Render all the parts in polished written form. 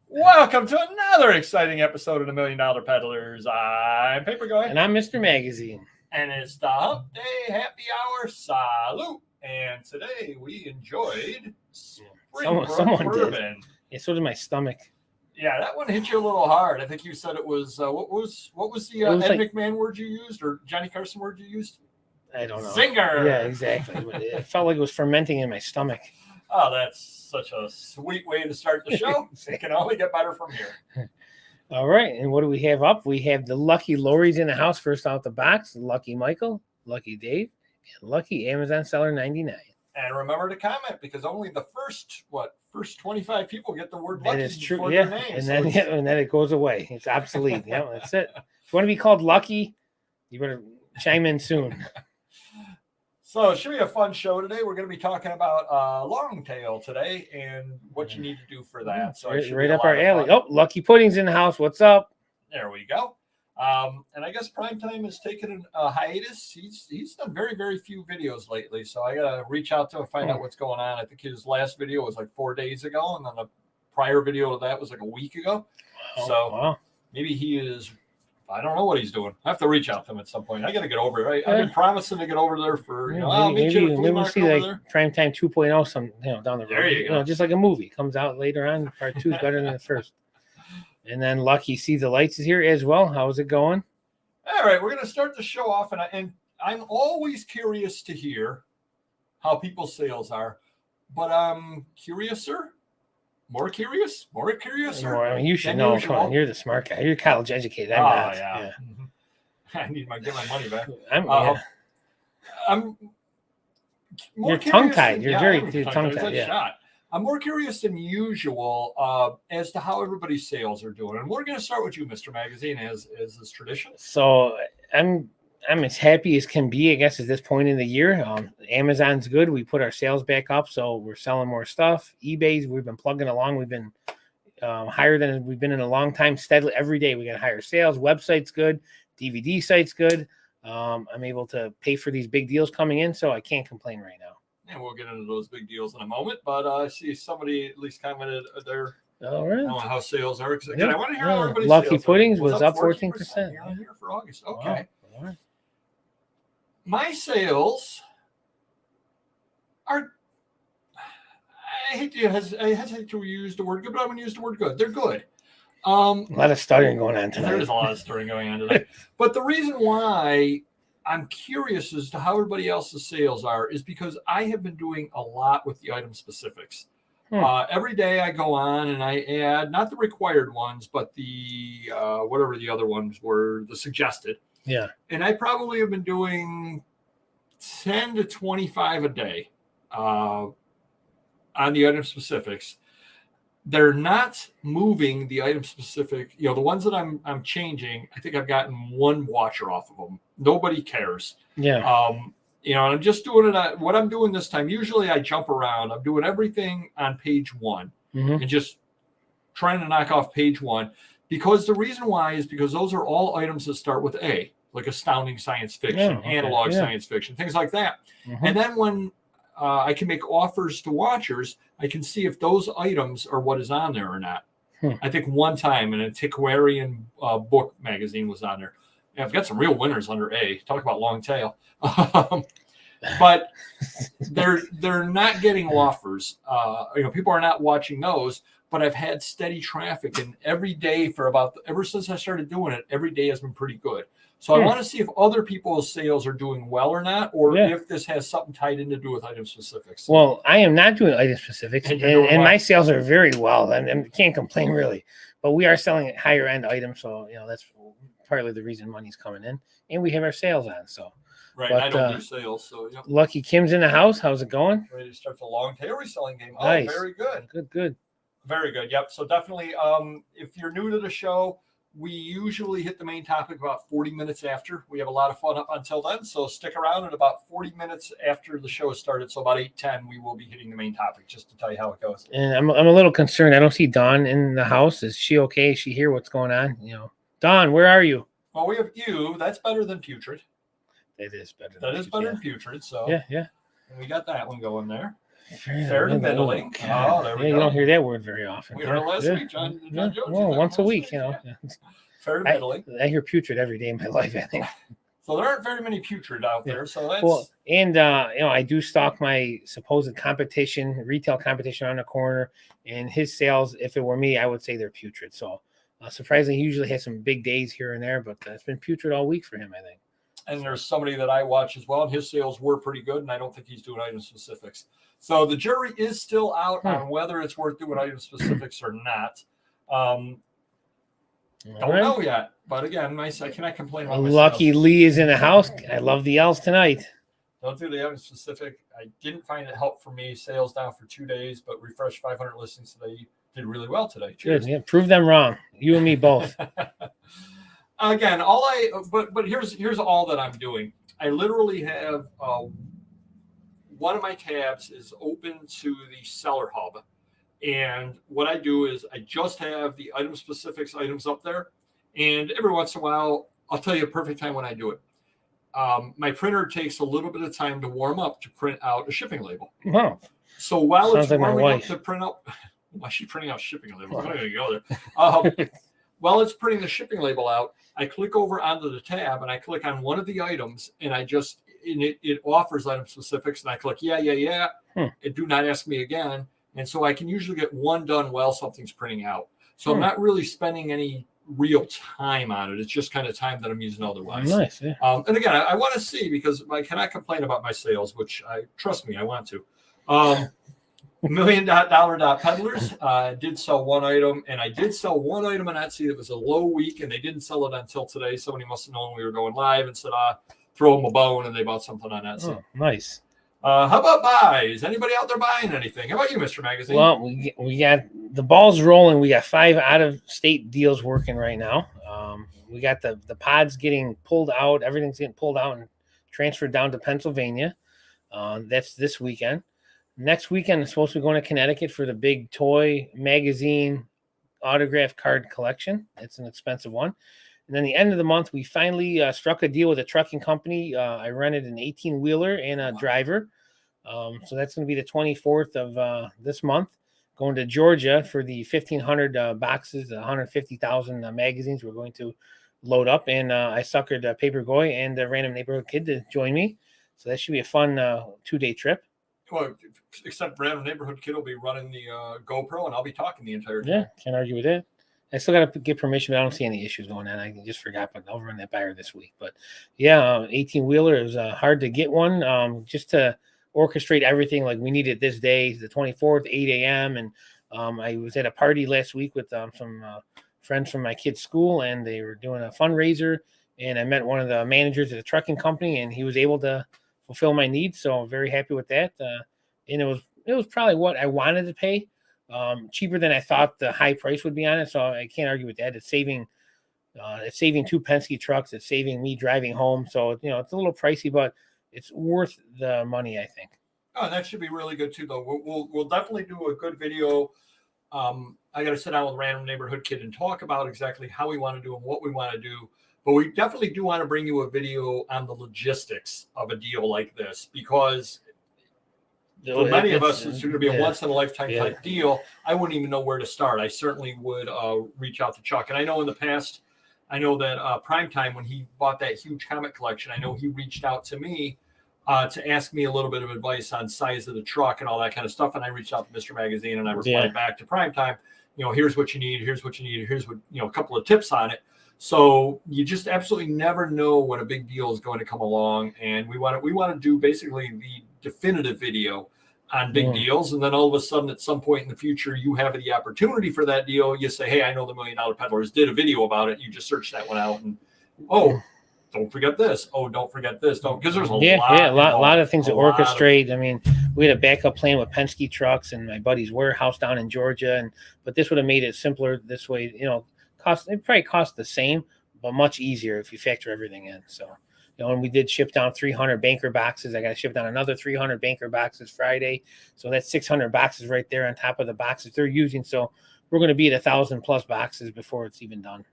Welcome to another exciting episode of the $1 Million Peddlers. I'm Papergoy. And I'm Mr-Magazine. And it's the Hump Day Happy Hour Salute. And today we enjoyed Someone bourbon. did. Yeah, so did my stomach. Yeah, that one hit you a little hard. I think you said it was, what was the Ed McMahon word you used, or Johnny Carson word you used? I don't know. Zinger. Yeah, exactly. It felt like it was fermenting in my stomach. Oh, that's such a sweet way to start the show. It can only get better from here. All right. And what do we have up? We have the Lucky Lori's in the house first out the box. Lucky Michael, Lucky Dave, and Lucky Amazon Seller 99. And remember to comment, because only the first 25 people get the word lucky. That is true. Before Yeah. their name, and then it goes away. It's obsolete. Yeah, that's it. If you want to be called Lucky, you better chime in soon. So it should be a fun show today. We're going to be talking about long tail today and what you need to do for that. So right up our alley. Oh, Lucky Pudding's in the house. What's up? There we go. And I guess Primetime has taken a hiatus. He's done very, very few videos lately. So I got to reach out to him and find out what's going on. I think his last video was like 4 days ago. And then the prior video of that was like a week ago. Maybe he is... I don't know what he's doing. I have to reach out to him at some point. I got to get over it. I've been promising to get over there for, maybe we'll see like Primetime 2.0 down the road. There you go. Just like a movie comes out later on. Part 2 is better than the first. And then Lucky See the Lights is here as well. How's it going? All right, we're going to start the show off, and I'm always curious to hear how people's sales are, but I'm curiouser. More curious? I mean, you should know. You're the smart guy. You're college educated. I'm not. Yeah. Mm-hmm. I need to get my money back. I'm more you're tongue-tied. You're very tongue-tied. Yeah. Shot. I'm more curious than usual as to how everybody's sales are doing. And we're going to start with you, Mr. Magazine, as is tradition. So I'm as happy as can be, I guess, at this point in the year. Amazon's good. We put our sales back up, so we're selling more stuff. eBay's, we've been plugging along. We've been higher than we've been in a long time. Steadily, every day we got higher sales. Website's good. DVD site's good. I'm able to pay for these big deals coming in, so I can't complain right now. And we'll get into those big deals in a moment. But I see somebody at least commented there. All right. On how sales are. I want to hear how everybody's Lucky sales Puddings was up 14%. Here for August. Okay. Wow. All right. My sales are, I hesitate to use the word good, but I'm going to use the word good. They're good. A lot of stuttering going on tonight. There is a lot of stuttering going on tonight. But the reason why I'm curious as to how everybody else's sales are is because I have been doing a lot with the item specifics. Every day I go on and I add, not the required ones, but the whatever the other ones were, the suggested. Yeah. And I probably have been doing 10 to 25 a day on the item specifics. They're not moving the item specific. The ones that I'm changing, I think I've gotten one watcher off of them. Nobody cares. Yeah. And I'm just doing it. What I'm doing this time, usually I jump around. I'm doing everything on page 1 and just trying to knock off page 1. Because the reason why is because those are all items that start with A, like astounding science fiction, analog science fiction, things like that. And then when I can make offers to watchers, I can see if those items are what is on there or not. I think one time an antiquarian book magazine was on there. Yeah, I've got some real winners under A. Talk about long tail. But they're not getting offers. People are not watching those. But I've had steady traffic, and every day ever since I started doing it, every day has been pretty good. So I want to see if other people's sales are doing well or not, or if this has something tied in to do with item specifics. Well, I am not doing item specifics, and my sales are very well. I can't complain really, but we are selling higher end items, so that's partly the reason money's coming in, and we have our sales on. So right, but, I don't do sales, so yeah. Lucky Kim's in the house. How's it going? Ready to start the long tail reselling game. Nice. Oh, very good. Good. Very good. Yep. So definitely, if you're new to the show, we usually hit the main topic about 40 minutes after. We have a lot of fun up until then. So stick around, and about 40 minutes after the show started, so about 8:10, we will be hitting the main topic just to tell you how it goes. And I'm a little concerned. I don't see Dawn in the house. Is she okay? Is she here? What's going on? Dawn, where are you? Well, we have you. That's better than putrid. It is better. That is better than putrid. So yeah. We got that one going there. Fair to middling. Oh, there we go. You don't hear that word very often. We heard it last week, John. Jones Well, once a week, you know. Fair to middling. I hear putrid every day in my life, I think. So there aren't very many putrid out there. So that's I do stock my supposed retail competition on the corner, and his sales, if it were me, I would say they're putrid. So surprisingly, he usually has some big days here and there, but it's been putrid all week for him, I think. And there's somebody that I watch as well, and his sales were pretty good, and I don't think he's doing item specifics. So the jury is still out on whether it's worth doing item specifics or not. Don't know yet. But again, I cannot complain about my Lucky sales. Lee is in the house. I love the L's tonight. Don't do the item specific. I didn't find it helped for me. Sales down for 2 days, but refreshed 500 listings today. Did really well today. Cheers. Good. Yeah, prove them wrong. You and me both. Again, but here's all that I'm doing. I literally have one of my tabs is open to the seller hub, and what I do is I just have the item specifics items up there, and every once in a while I'll tell you a perfect time when I do it. My printer takes a little bit of time to warm up to print out a shipping label. Wow. So while Sounds it's like my warming up wife. to print out, why is she printing out shipping labels? I'm not going to go there. While it's printing the shipping label out, I click over onto the tab and I click on one of the items, and it offers item specifics, and I click yeah. And do not ask me again. And so I can usually get one done while something's printing out. So I'm not really spending any real time on it. It's just kind of time that I'm using otherwise. Nice. Yeah. And again, I want to see, because I cannot complain about my sales, which trust me, I want to. $1 million peddlers did sell one item, and I did sell one item on Etsy that was a low week, and they didn't sell it until today. Somebody must have known we were going live and said, throw them a bone, and they bought something on Etsy. Oh, nice. How about buys? Anybody out there buying anything? How about you, Mr-Magazine? Well, we got the balls rolling. We got 5 out-of-state deals working right now. We got the pods getting pulled out. Everything's getting pulled out and transferred down to Pennsylvania. That's this weekend. Next weekend, I'm supposed to be going to Connecticut for the big toy magazine autograph card collection. It's an expensive one. And then the end of the month, we finally struck a deal with a trucking company. I rented an 18-wheeler and a driver. So that's going to be the 24th of this month. Going to Georgia for the 1,500 boxes, 150,000 magazines we're going to load up. And I suckered Papergoy and the Random Neighborhood Kid to join me. So that should be a fun 2-day trip. Well, except Random Neighborhood Kid will be running the GoPro, and I'll be talking the entire time. Yeah, can't argue with that. I still got to get permission, but I don't see any issues going on. I just forgot, but I'll run that by her this week. But yeah, 18-wheeler, it was hard to get one just to orchestrate everything. Like we needed this day, the 24th, 8 a.m. And I was at a party last week with some friends from my kid's school, and they were doing a fundraiser. And I met one of the managers at a trucking company, and he was able to fulfill my needs. So I'm very happy with that. And it was probably what I wanted to pay. Cheaper than I thought the high price would be on it. So I can't argue with that. It's saving 2 Penske trucks. It's saving me driving home. So, it's a little pricey, but it's worth the money, I think. Oh, that should be really good too, though. We'll definitely do a good video. I got to sit down with Random Neighborhood Kid and talk about exactly how we want to do and what we want to do. But we definitely do want to bring you a video on the logistics of a deal like this, because for many of us, it's going to be a once-in-a-lifetime type deal. I wouldn't even know where to start. I certainly would reach out to Chuck. And I know in the past, I know that Primetime, when he bought that huge comic collection, I know he reached out to me to ask me a little bit of advice on size of the truck and all that kind of stuff. And I reached out to Mr-Magazine, and I replied back to Primetime, here's what you need, here's what you need, here's what, a couple of tips on it. So you just absolutely never know when a big deal is going to come along. And we want to do basically the definitive video on big deals. And then all of a sudden, at some point in the future, you have the opportunity for that deal. You say, hey, I know the $1 Million Peddlers did a video about it. You just search that one out, and don't forget this. Oh, don't forget this. Don't, because there's a lot of things to orchestrate. I mean, we had a backup plan with Penske trucks and my buddy's warehouse down in Georgia, but this would have made it simpler this way. It probably cost the same, but much easier if you factor everything in. So, and we did ship down 300 banker boxes. I got to ship down another 300 banker boxes Friday. So that's 600 boxes right there on top of the boxes they're using. So we're going to be at 1,000+ boxes before it's even done.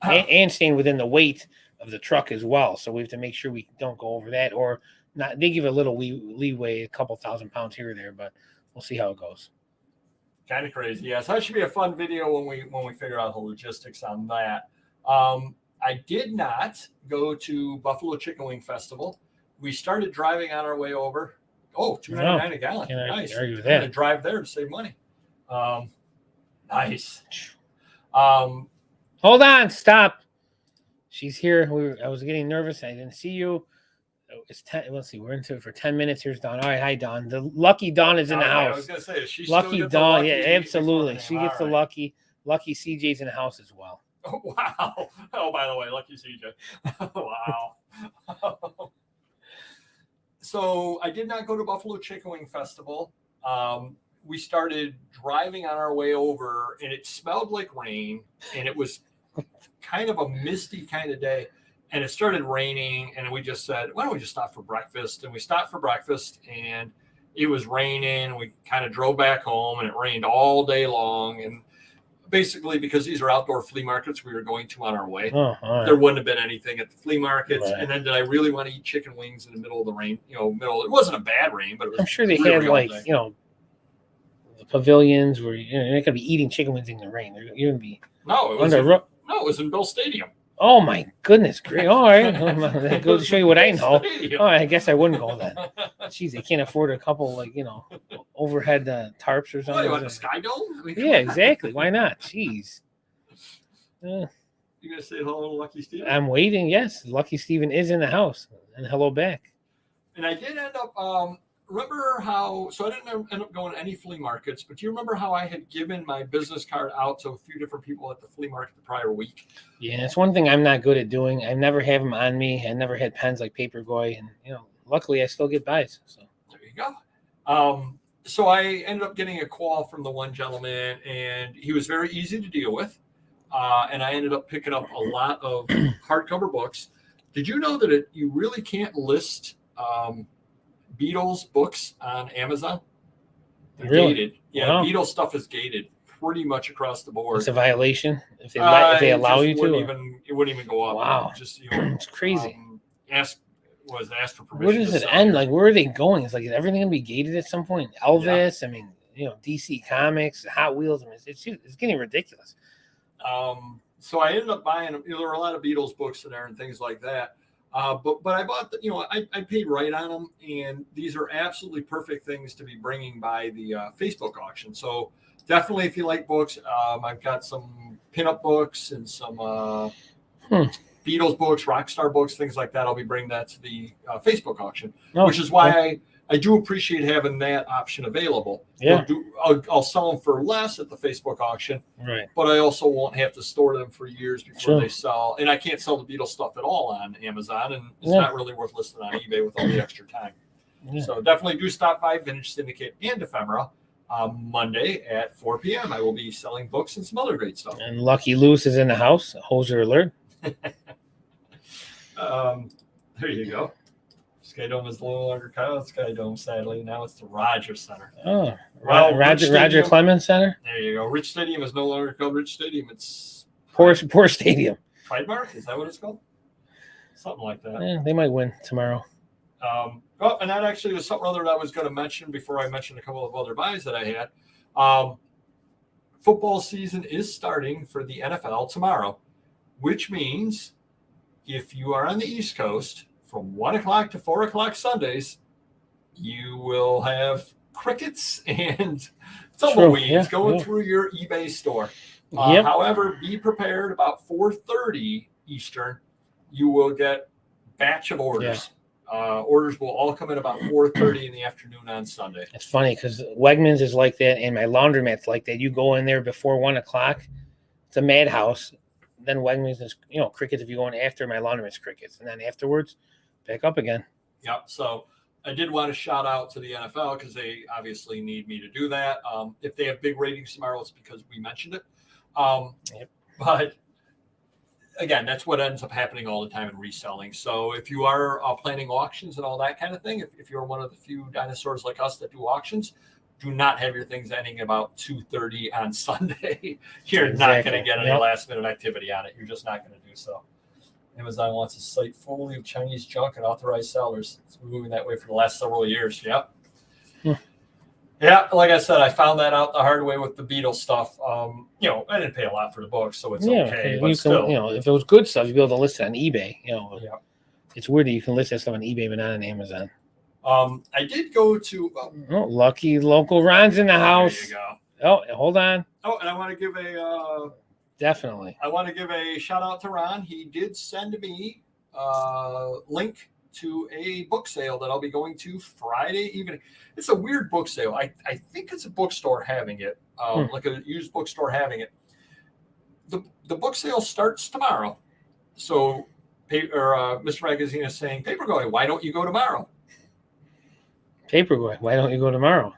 And staying within the weight of the truck as well. So we have to make sure we don't go over that or they give a little leeway, a couple thousand pounds here or there, but we'll see how it goes. Kind of crazy. Yeah, so that should be a fun video when we figure out the logistics on that. I did not go to Buffalo Chicken Wing Festival. We started driving on our way over. Oh, $2.99 a gallon. Nice. Argue with I'm that. gonna drive there to save money. Nice. Hold on, stop. She's here. I was getting nervous. I didn't see you. It's 10. Let's see. We're into it for 10 minutes. Here's Dawn. All right, hi Dawn. The lucky Dawn is in the house. I was gonna say, she lucky Dawn. Yeah, absolutely. She gets the lucky. Lucky CJ's in the house as well. Oh, wow. Oh, by the way, lucky CJ. Wow. So I did not go to Buffalo Chicken Wing Festival. We started driving on our way over, and it smelled like rain, and it was kind of a misty kind of day. And it started raining, and we just said, why don't we just stop for breakfast? And we stopped for breakfast, and it was raining. We kind of drove back home, and it rained all day long. And basically, because these are outdoor flea markets we were going to on our way, there wouldn't have been anything at the flea markets. Right. And then did I really want to eat chicken wings in the middle of the rain? It wasn't a bad rain, but it was. I'm sure they had the pavilions where you're not going to be eating chicken wings in the rain. You're going to be it was in Bill Stadium. Oh my goodness, great! All right, that goes to show you what I know. Oh, I guess I wouldn't go then. Jeez, they can't afford a couple overhead tarps or something. What, you want a Sky Dome? Yeah, exactly. Why not? Jeez. You gonna say hello to Lucky Steven? I'm waiting. Yes, Lucky Steven is in the house, and hello back. And I did end up. Remember how? So I didn't end up going to any flea markets, but do you remember how I had given my business card out to a few different people at the flea market the prior week? Yeah, it's one thing I'm not good at doing. I never have them on me. I never had pens like Papergoy, and luckily I still get buys. So there you go. So I ended up getting a call from the one gentleman, and he was very easy to deal with. And I ended up picking up a lot of hardcover books. Did you know that you really can't list Beatles books on Amazon? They're gated. Yeah, wow. Beatles stuff is gated pretty much across the board. It's a violation if they allow you to. It wouldn't even go up. Wow, just it's crazy. Asked for permission. Where does it end? Like, where are they going? Is everything gonna be gated at some point? Elvis. Yeah. I mean, DC Comics, Hot Wheels. I mean, it's getting ridiculous. So I ended up buying. There were a lot of Beatles books in there and things like that. But I bought I paid right on them, and these are absolutely perfect things to be bringing by the Facebook auction. So definitely, if you like books, I've got some pinup books and some Beatles books, Rockstar books, things like that. I'll be bringing that to the Facebook auction, which is why I do appreciate having that option available. Yeah, I'll sell them for less at the Facebook auction, right? But I also won't have to store them for years before they sell. And I can't sell the Beatles stuff at all on Amazon, and it's not really worth listing on eBay with all the extra time. Yeah. So definitely do stop by Vintage Syndicate and Ephemera Monday at 4 p.m. I will be selling books and some other great stuff. And Lucky Lewis is in the house. Hoser alert. There you go. Sky Dome is no longer called Sky Dome, sadly. Now it's the Rogers Center. Oh, well, Roger Clemens Center? There you go. Rich Stadium is no longer called Rich Stadium. It's Poor Stadium. Trademark? Is that what it's called? Something like that. Yeah, they might win tomorrow. And that actually was something other that I was going to mention before I mentioned a couple of other buys that I had. Football season is starting for the NFL tomorrow, which means if you are on the East Coast, from 1 o'clock to 4 o'clock Sundays, you will have crickets and tumbleweeds going through your eBay store. However, be prepared about 4:30 Eastern. You will get batch of orders. Orders will all come in about 4:30 in the afternoon on Sunday. It's funny because Wegmans is like that, and my laundromat's like that. You go in there before 1 o'clock, it's a madhouse. Then Wegmans is, crickets if you go in after. My laundromat's crickets, and then afterwards, back up again. Yep. So I did want to shout out to the NFL because they obviously need me to do that. If they have big ratings tomorrow, it's because we mentioned it. But again, that's what ends up happening all the time in reselling. So if you are planning auctions and all that kind of thing, if you're one of the few dinosaurs like us that do auctions, do not have your things ending about 2:30 on Sunday. You're not going to get any last minute activity on it. You're just not going to do so. Amazon wants a site fully of Chinese junk and authorized sellers. It's been moving that way for the last several years. Yep. Yeah, like I said, I found that out the hard way with the Beetle stuff. You know, I didn't pay a lot for the book, so it's okay. But still, you know, if it was good stuff, you'd be able to list it on eBay. You know, yeah. It's weird that you can list that stuff on eBay but not on Amazon. I did go to. Lucky local Ron's in the house. There you go. Oh, hold on. Oh, and I want to give a definitely. I want to give a shout out to Ron. He did send me a link to a book sale that I'll be going to Friday evening. It's a weird book sale. I think it's a bookstore having it, like a used bookstore having it. The book sale starts tomorrow. So, Mr. Magazine is saying, Papergoy, why don't you go tomorrow? Papergoy, why don't you go tomorrow?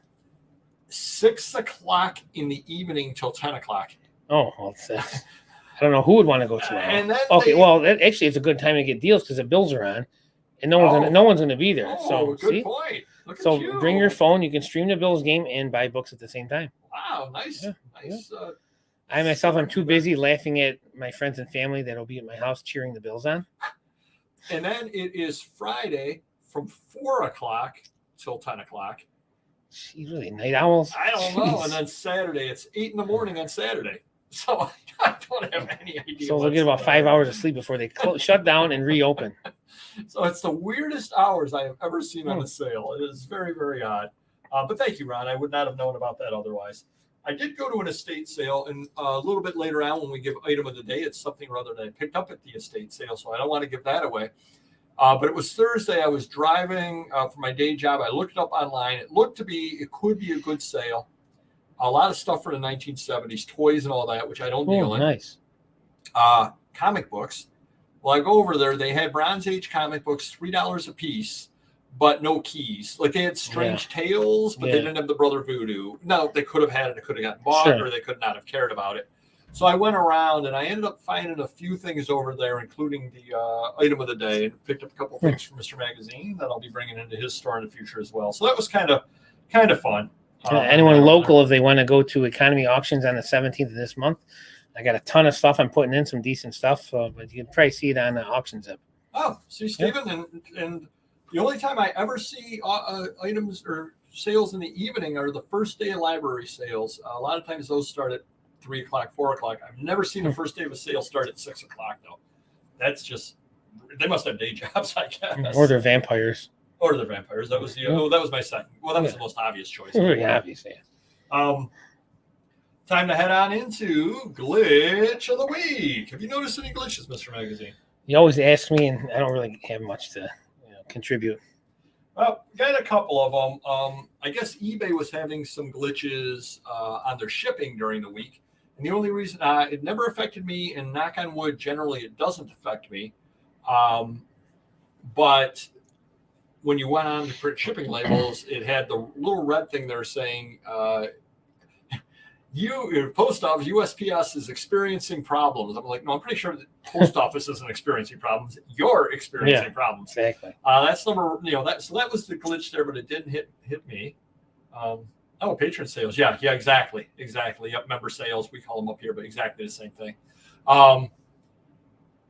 6 o'clock in the evening till 10 o'clock. Oh, well, I don't know who would want to go tomorrow. And then actually, it's a good time to get deals because the bills are on, and no one's gonna be there. So good point. So bring your phone. You can stream the Bills game and buy books at the same time. Wow, nice. I myself, I'm too busy laughing at my friends and family that'll be at my house cheering the Bills on. And then it is Friday from 4 o'clock till 10 o'clock. She's really night owls. I don't know. And then Saturday, it's 8 in the morning on Saturday. So I don't have any idea. So they'll get about 5 hours of sleep before they shut down and reopen. So it's the weirdest hours I have ever seen on a sale. It is very, very odd. But thank you, Ron. I would not have known about that otherwise. I did go to an estate sale, and a little bit later on when we give item of the day, it's something or other that I picked up at the estate sale, so I don't want to give that away. But it was Thursday. I was driving for my day job. I looked it up online. It could be a good sale. A lot of stuff for the 1970s, toys and all that, which I don't deal in. Nice. Comic books. Well, I go over there. They had Bronze Age comic books, $3 a piece, but no keys. Like they had Strange Tales, but they didn't have the Brother Voodoo. No, they could have had it. It could have gotten bought, or they could not have cared about it. So I went around and I ended up finding a few things over there, including the item of the day, and picked up a couple things from Mr. Magazine that I'll be bringing into his store in the future as well. So that was kind of fun. Anyone local, if they want to go to Economy Auctions on the 17th of this month, I got a ton of stuff. I'm putting in some decent stuff, but you can probably see it on the auction zip. Oh, see, Stephen, and the only time I ever see items or sales in the evening are the first day of library sales. A lot of times those start at 3 o'clock, 4 o'clock. I've never seen the first day of a sale start at 6 o'clock, though. That's just, they must have day jobs, I guess. Or they're vampires. Or they're vampires. That was that was my second. Well, that was the most obvious choice. Very obvious, yeah. Time to head on into Glitch of the Week. Have you noticed any glitches, Mr. Magazine? You always ask me, and I don't really have much to contribute. Well, got a couple of them. I guess eBay was having some glitches on their shipping during the week. And the only reason it never affected me, and knock on wood, generally it doesn't affect me. But when you went on to print shipping labels, it had the little red thing there saying, your post office, USPS is experiencing problems. I'm like, no, I'm pretty sure the post office isn't experiencing problems. You're experiencing problems. Exactly. That's number, so that was the glitch there, but it didn't hit me. Patron sales. Yeah, exactly. Yep, member sales. We call them up here, but exactly the same thing.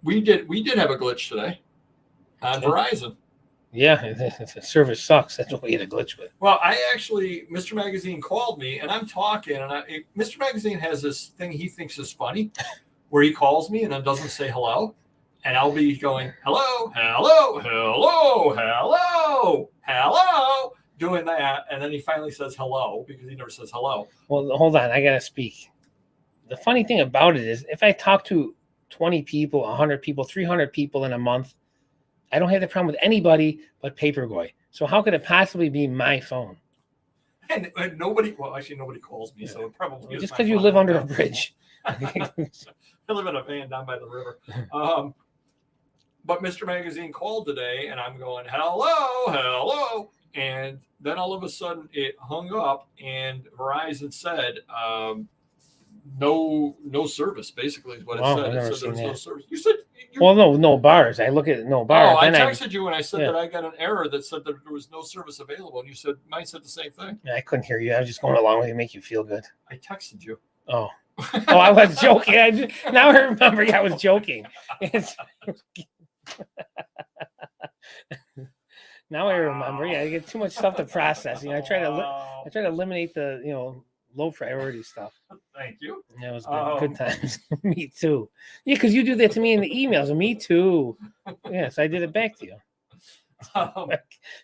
We did have a glitch today on Verizon. Yeah, the service sucks. That's what we had a glitch with. Well, Mr. Magazine called me, and I'm talking, and Mr. Magazine has this thing he thinks is funny, where he calls me and then doesn't say hello, and I'll be going, hello, hello, hello, hello, hello, doing that, and then he finally says hello, because he never says hello. Well, hold on, I got to speak. The funny thing about it is, if I talk to 20 people, 100 people, 300 people in a month, I don't have the problem with anybody but Papergoy. So how could it possibly be my phone? And nobody calls me, so it probably just because you live under a bridge. I live in a van down by the river. But Mr. Magazine called today, and I'm going, hello. And then all of a sudden it hung up, and Verizon said, no service, basically, is what it said. It said there was no service. You said... no bars. I look at no bars. Oh, I texted you when I said that I got an error that said that there was no service available, and you said mine said the same thing. Yeah, I couldn't hear you. I was just going along with you, make you feel good. I texted you. Oh, I was joking. Now I remember I was joking. Now I remember. Yeah, I get too much stuff to process. I try to eliminate the low priority stuff. Thank you. That was good times. Me too. Yeah, because you do that to me in the emails. Me too. Yes, I did it back to you.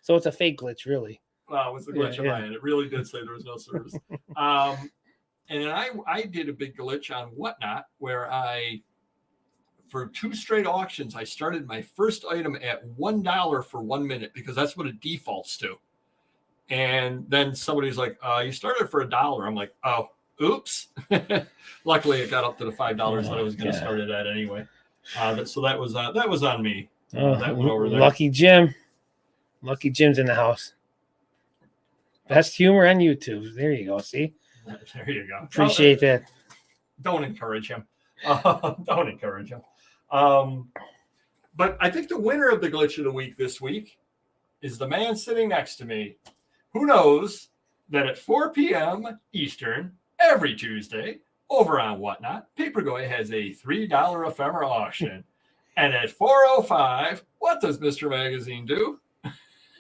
So it's a fake glitch, really. Well, it's a glitch of mine. It really did say there was no service. And I did a big glitch on Whatnot where for 2 straight auctions, I started my first item at $1 for 1 minute because that's what it defaults to. And then somebody's like, you started for $1. I'm like, oh, oops. Luckily, it got up to the $5 that I was going to start it at anyway. So that was on me. That went over there. Lucky Jim. Lucky Jim's in the house. Best humor on YouTube. There you go. See? There you go. Appreciate that. Don't encourage him. Don't encourage him. But I think the winner of the glitch of the week this week is the man sitting next to me who knows that at 4 p.m. Eastern every Tuesday over on Whatnot, Papergoy has a $3 ephemera auction. And at 4:05, what does Mr. Magazine do?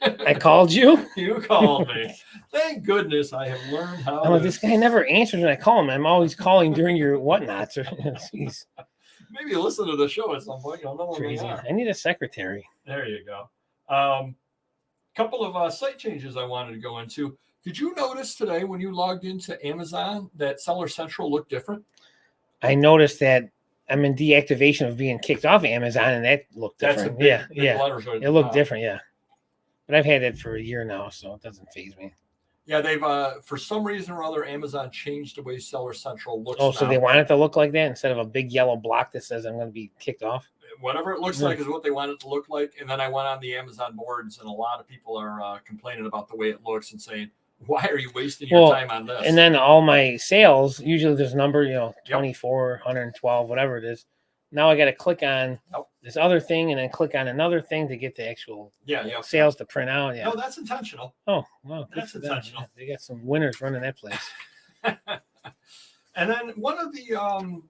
I called you? You called me. Thank goodness I have learned how I'm like, this guy never answers when I call him. I'm always calling during your whatnots. Jeez. Maybe you listen to the show at some point. You'll know what Crazy. they are. I need a secretary. There you go. Couple of site changes I wanted to go into. Did you notice today when you logged into Amazon that Seller Central looked different? I noticed that I'm in deactivation of being kicked off Amazon, and that looked different. Big it looked different, yeah. But I've had it for a year now, so it doesn't faze me. Yeah, they've for some reason or other, Amazon changed the way Seller Central looks. Oh, so they want it to look like that instead of a big yellow block that says I'm going to be kicked off? Whatever it looks like is what they want it to look like. And then I went on the Amazon boards, and a lot of people are complaining about the way it looks and saying, why are you wasting your time on this? And then all my sales, usually there's a number, 24, 112, whatever it is. Now I got to click on this other thing and then click on another thing to get the actual sales to print out. Yeah. No, that's intentional. Oh, wow. That's intentional. Yeah, they got some winners running that place. And then one of the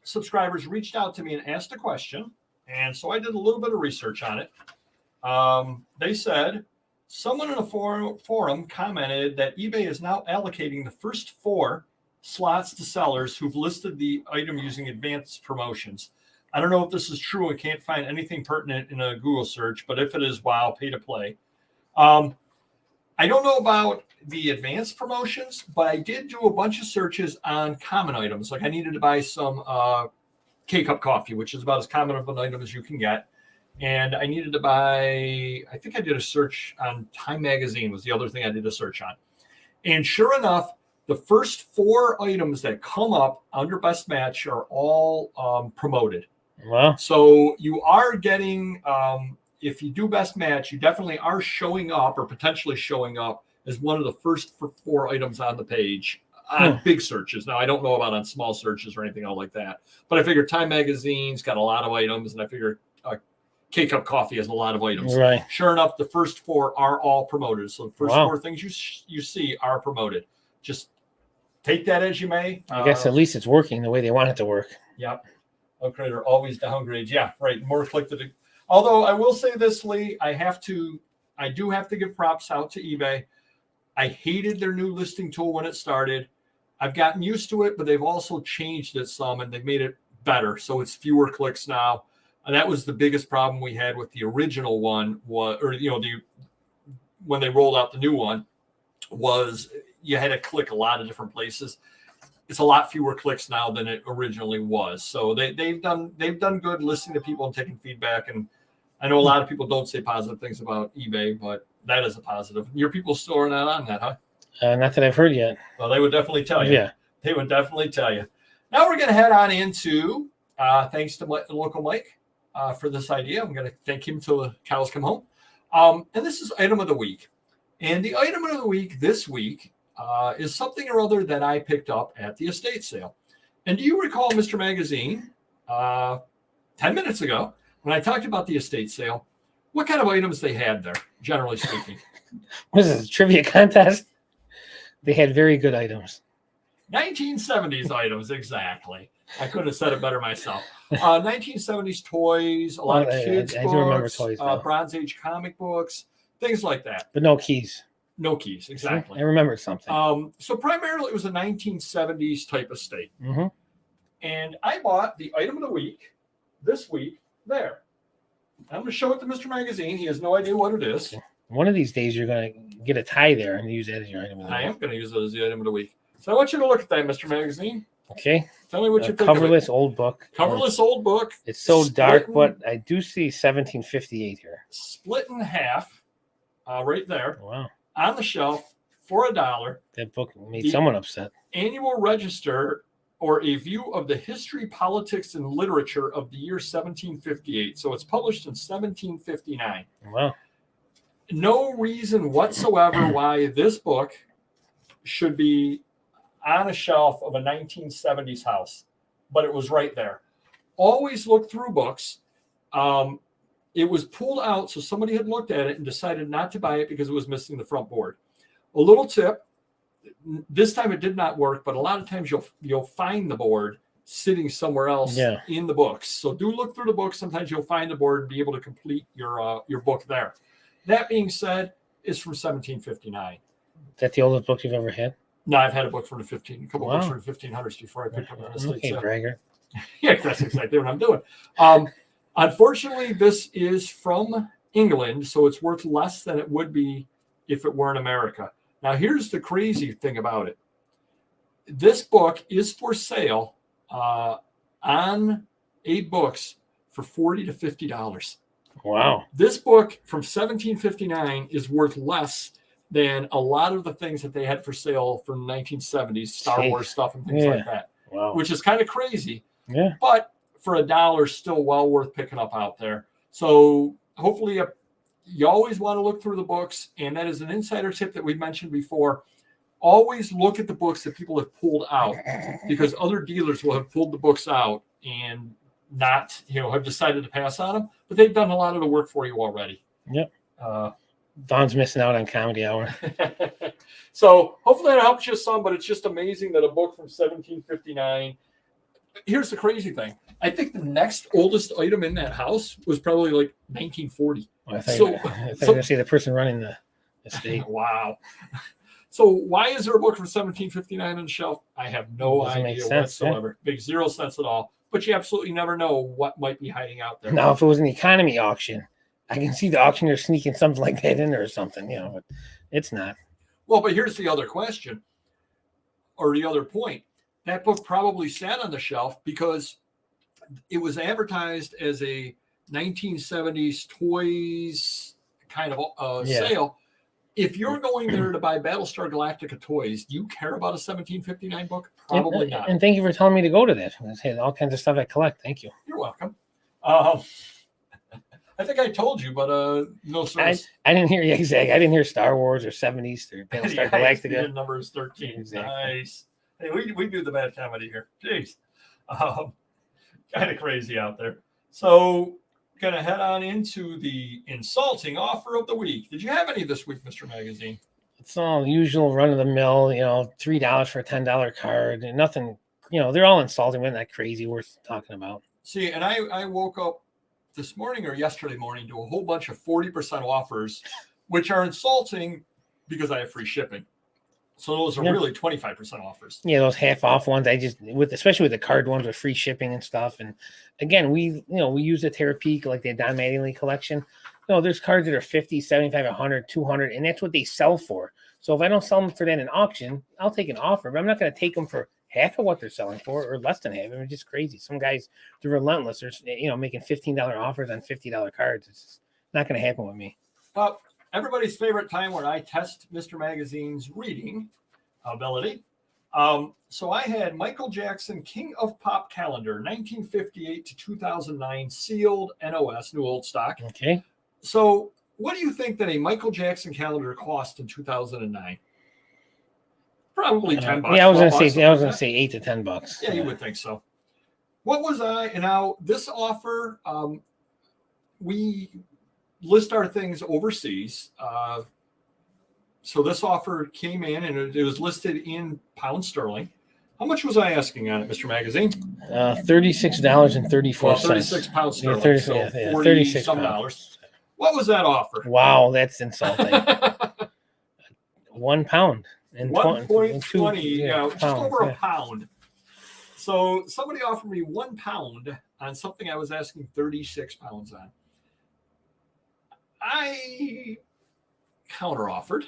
subscribers reached out to me and asked a question. And so I did a little bit of research on it. They said, someone in a forum commented that eBay is now allocating the first 4 slots to sellers who've listed the item using advanced promotions. I don't know if this is true. I can't find anything pertinent in a Google search, but if it is, wow, pay to play. I don't know about the advanced promotions, but I did do a bunch of searches on common items. Like I needed to buy some K-Cup coffee, which is about as common of an item as you can get. And I needed to buy, I think I did a search on Time Magazine was the other thing I did a search on. And sure enough, the first 4 items that come up under Best Match are all promoted. Wow. So you are getting, if you do Best Match, you definitely are showing up or potentially showing up as one of the first 4 items on the page on big searches. Now, I don't know about on small searches or anything like that. But I figure Time Magazine's got a lot of items, and I figure K-Cup Coffee has a lot of items. Right. Sure enough, the first 4 are all promoted. So the first 4 things you see are promoted. Just take that as you may. I guess at least it's working the way they want it to work. Yep. Upgrade or always downgrade. Yeah, right. More click to. Although I will say this, Lee, I do have to give props out to eBay. I hated their new listing tool when it started. I've gotten used to it, but they've also changed it some and they've made it better. So it's fewer clicks now. And that was the biggest problem we had with the original one when they rolled out the new one was you had to click a lot of different places. It's a lot fewer clicks now than it originally was. So they've done good listening to people and taking feedback. And I know a lot of people don't say positive things about eBay, but that is a positive. Your people still are not on that, huh? Not that I've heard yet. Well, they would definitely tell you. Yeah. They would definitely tell you. Now we're going to head on into, thanks to local Mike for this idea. I'm going to thank him till the cows come home. And this is item of the week. And the item of the week this week is something or other that I picked up at the estate sale. And do you recall, Mr. Magazine, 10 minutes ago, when I talked about the estate sale, what kind of items they had there, generally speaking? Was this a trivia contest? They had very good items. 1970s items, exactly. I couldn't have said it better myself. 1970s toys, a lot of kids' I books, do remember toys now. Bronze Age comic books, things like that. But no keys. No keys, exactly. I remember something. So primarily it was a 1970s type of state. Mm-hmm. And I bought the item of the week this week there. I'm going to show it to Mr. Magazine. He has no idea what it is. Okay. One of these days you're going to get a tie there and use that as your item of the week. I am going to use it as the item of the week. So I want you to look at that, Mr. Magazine. Okay. Tell me what you think coverless old book. Coverless old book. It's so dark, but I do see 1758 here. Split in half, right there. Wow. On the shelf for $1. That book made someone upset. Annual Register, or a view of the history, politics, and literature of the year 1758. So it's published in 1759. Wow. No reason whatsoever why this book should be on a shelf of a 1970s house, but it was right there. Always look through books. It was pulled out, so somebody had looked at it and decided not to buy it because it was missing the front board. A little tip: this time it did not work, but a lot of times you'll find the board sitting somewhere else in the books. So do look through the books. Sometimes you'll find the board and be able to complete your book there. That being said, it's from 1759. Is that the oldest book you've ever had? No, I've had a book from the couple books from the 1500s before I picked up an estate okay, sale. bragger. Yeah, that's exactly what I'm doing. Unfortunately, this is from England, so it's worth less than it would be if it were in America. Now, here's the crazy thing about it. This book is for sale on 8 books for $40 to $50. Wow. This book from 1759 is worth less than a lot of the things that they had for sale from the 1970s, Star Wars stuff and things like that. Wow. Which is kind of crazy. Yeah. But for $1, still well worth picking up out there. So hopefully you always want to look through the books, and that is an insider tip that we've mentioned before. Always look at the books that people have pulled out, because other dealers will have pulled the books out and not, have decided to pass on them, but they've done a lot of the work for you already. Yep. Don's missing out on comedy hour. So hopefully that helps you some, but it's just amazing that a book from 1759. Here's the crazy thing. I think the next oldest item in that house was probably like 1940. I thought you were going to say the person running the estate. Wow. So why is there a book from 1759 on the shelf? I have no idea whatsoever. Makes zero sense at all. But you absolutely never know what might be hiding out there. Now, if it was an economy auction, I can see the auctioneer sneaking something like that in there or something, but it's not. Well, but here's the other question, or the other point. That book probably sat on the shelf because it was advertised as a 1970s toys kind of sale. If you're going there to buy Battlestar Galactica toys, do you care about a 1759 book? Probably not. And thank you for telling me to go to that. I had all kinds of stuff I collect. Thank you. You're welcome. I think I told you, but no service. I didn't hear you exactly. I didn't hear Star Wars or 70s or Battlestar Galactica. The number is 13. Exactly. Nice. Hey, we do the bad comedy here. Jeez. Kind of crazy out there. So going to head on into the insulting offer of the week. Did you have any this week, Mr. Magazine? It's all usual run-of-the-mill, $3 for a $10 card. And nothing, they're all insulting, but not crazy worth talking about. See, and I woke up this morning or yesterday morning to a whole bunch of 40% offers, which are insulting because I have free shipping. So those are really 25% offers. Yeah, those half off ones. Especially with the card ones with free shipping and stuff. And again, we use the Terapeak, like the Don Mattingly collection. There's cards that are 50, 75, 100, 200, and that's what they sell for. So if I don't sell them for that in auction, I'll take an offer, but I'm not going to take them for half of what they're selling for or less than half. It's just crazy. Some guys, they're relentless. They're, making $15 offers on $50 cards. It's just not going to happen with me. Well, everybody's favorite time where I test Mr. Magazine's reading ability. So I had Michael Jackson King of Pop calendar, 1958 to 2009, sealed NOS, new old stock. Okay. So what do you think that a Michael Jackson calendar cost in 2009? Probably $10. Yeah, I was going to say $8 to $10. Yeah, you would think so. What was and now this offer, we list our things overseas. So this offer came in and it was listed in pound sterling. How much was I asking on it, Mr. Magazine? $36.34. Well, 36 pounds sterling. 36 some pounds. dollars. What was that offer? Wow, that's insulting. 1 pound. And 1.20, just over a pound. So somebody offered me 1 pound on something I was asking 36 pounds on. I counter offered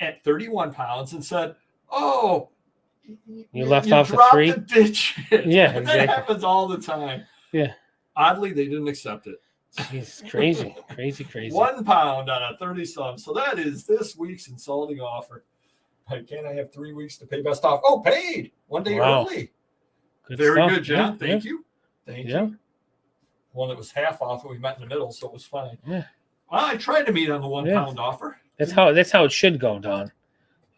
at 31 pounds and said, "Oh, you left off the 3? The ditch." Yeah, exactly. That happens all the time. Yeah. Oddly, they didn't accept it. It's crazy. 1 pound on a 30-some. So that is this week's insulting offer. Can't I have 3 weeks to pay best off? Oh, paid 1 day early. Very good, John. Thank you. Thank you. One that was half off, and we met in the middle, so it was fine. Yeah. Well, I tried to meet on the 1 pound offer. That's how it should go, Don.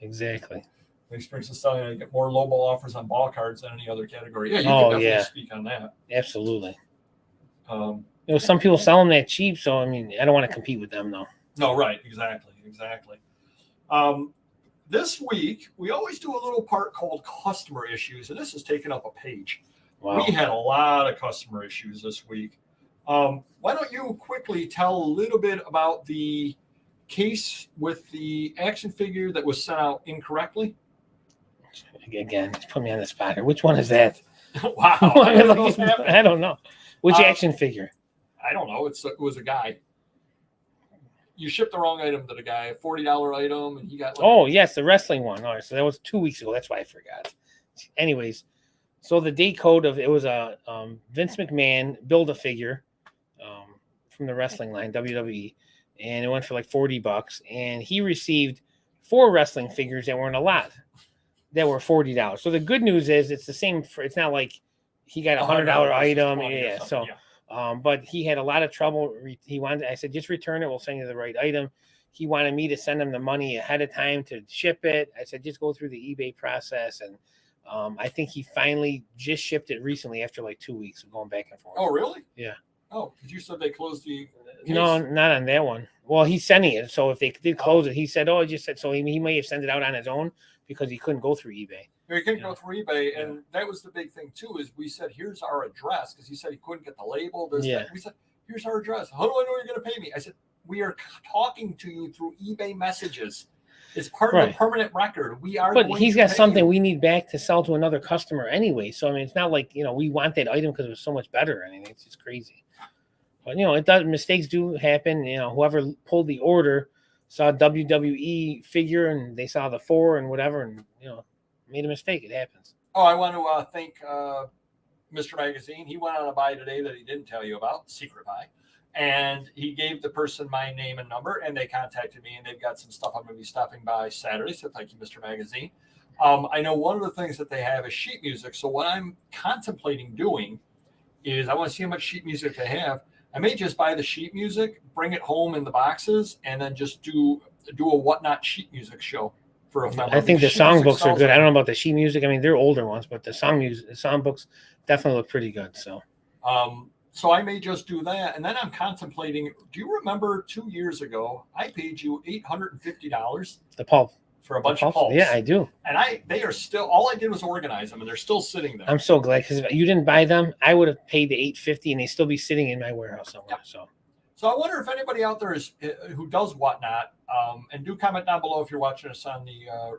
Exactly. Experience is selling. I get more lowball offers on ball cards than any other category. Yeah, you can definitely speak on that. Absolutely. Some people sell them that cheap, so I mean, I don't want to compete with them, though. No, right, exactly. This week we always do a little part called customer issues, and this has taken up a page. Wow. We had a lot of customer issues this week. Why don't you quickly tell a little bit about the case with the action figure that was sent out incorrectly? Again, put me on the spot here. Which one is that? Wow. I don't know. Which action figure? I don't know. It was a guy. You shipped the wrong item to the guy, a $40 item, and he got. Yes, the wrestling one. All right, so that was 2 weeks ago. That's why I forgot. Anyways, so the date code of it was a Vince McMahon Build-A-Figure from the wrestling line, WWE, and it went for like $40. And he received 4 wrestling figures that weren't a lot, that were $40. So the good news is it's the same. It's not like he got a $100 item. Yeah, so. Yeah. But he had a lot of trouble. I said, just return it. We'll send you the right item. He wanted me to send him the money ahead of time to ship it. I said, just go through the eBay process. And I think he finally just shipped it recently after like 2 weeks of going back and forth. Oh, really? Yeah. Oh, because you said they closed the case. No, not on that one. Well, he's sending it. So if they did close it, he said, I just said, so he may have sent it out on his own because he couldn't go through eBay. He couldn't go through eBay, and that was the big thing too. Is we said, "Here's our address," because he said he couldn't get the label. We said, "Here's our address. How do I know you're going to pay me?" I said, "We are talking to you through eBay messages. It's part of the permanent record. We are." But he's got something we need back to sell to another customer anyway. So I mean, it's not like we want that item because it was so much better. I mean, it's just crazy. But it does. Mistakes do happen. Whoever pulled the order saw a WWE figure and they saw the 4 and whatever, and made a mistake. It happens. Oh, I want to thank Mr. Magazine. He went on a buy today that he didn't tell you about, secret buy. And he gave the person my name and number, and they contacted me, and they've got some stuff I'm going to be stopping by Saturday. So thank you, Mr. Magazine. I know one of the things that they have is sheet music. So what I'm contemplating doing is I want to see how much sheet music they have. I may just buy the sheet music, bring it home in the boxes, and then just do a whatnot sheet music show. I think the songbooks are good. I don't know about the sheet music. I mean, they're older ones, but the songbooks definitely look pretty good. So, so I may just do that, and then I'm contemplating. Do you remember 2 years ago I paid you $850? The pulp for a bunch of pulps. Yeah, I do. And they are still. All I did was organize them, and they're still sitting there. I'm so glad because if you didn't buy them, I would have paid the $850, and they still be sitting in my warehouse somewhere. Yeah. So I wonder if anybody out there who does whatnot, and do comment down below if you're watching us on the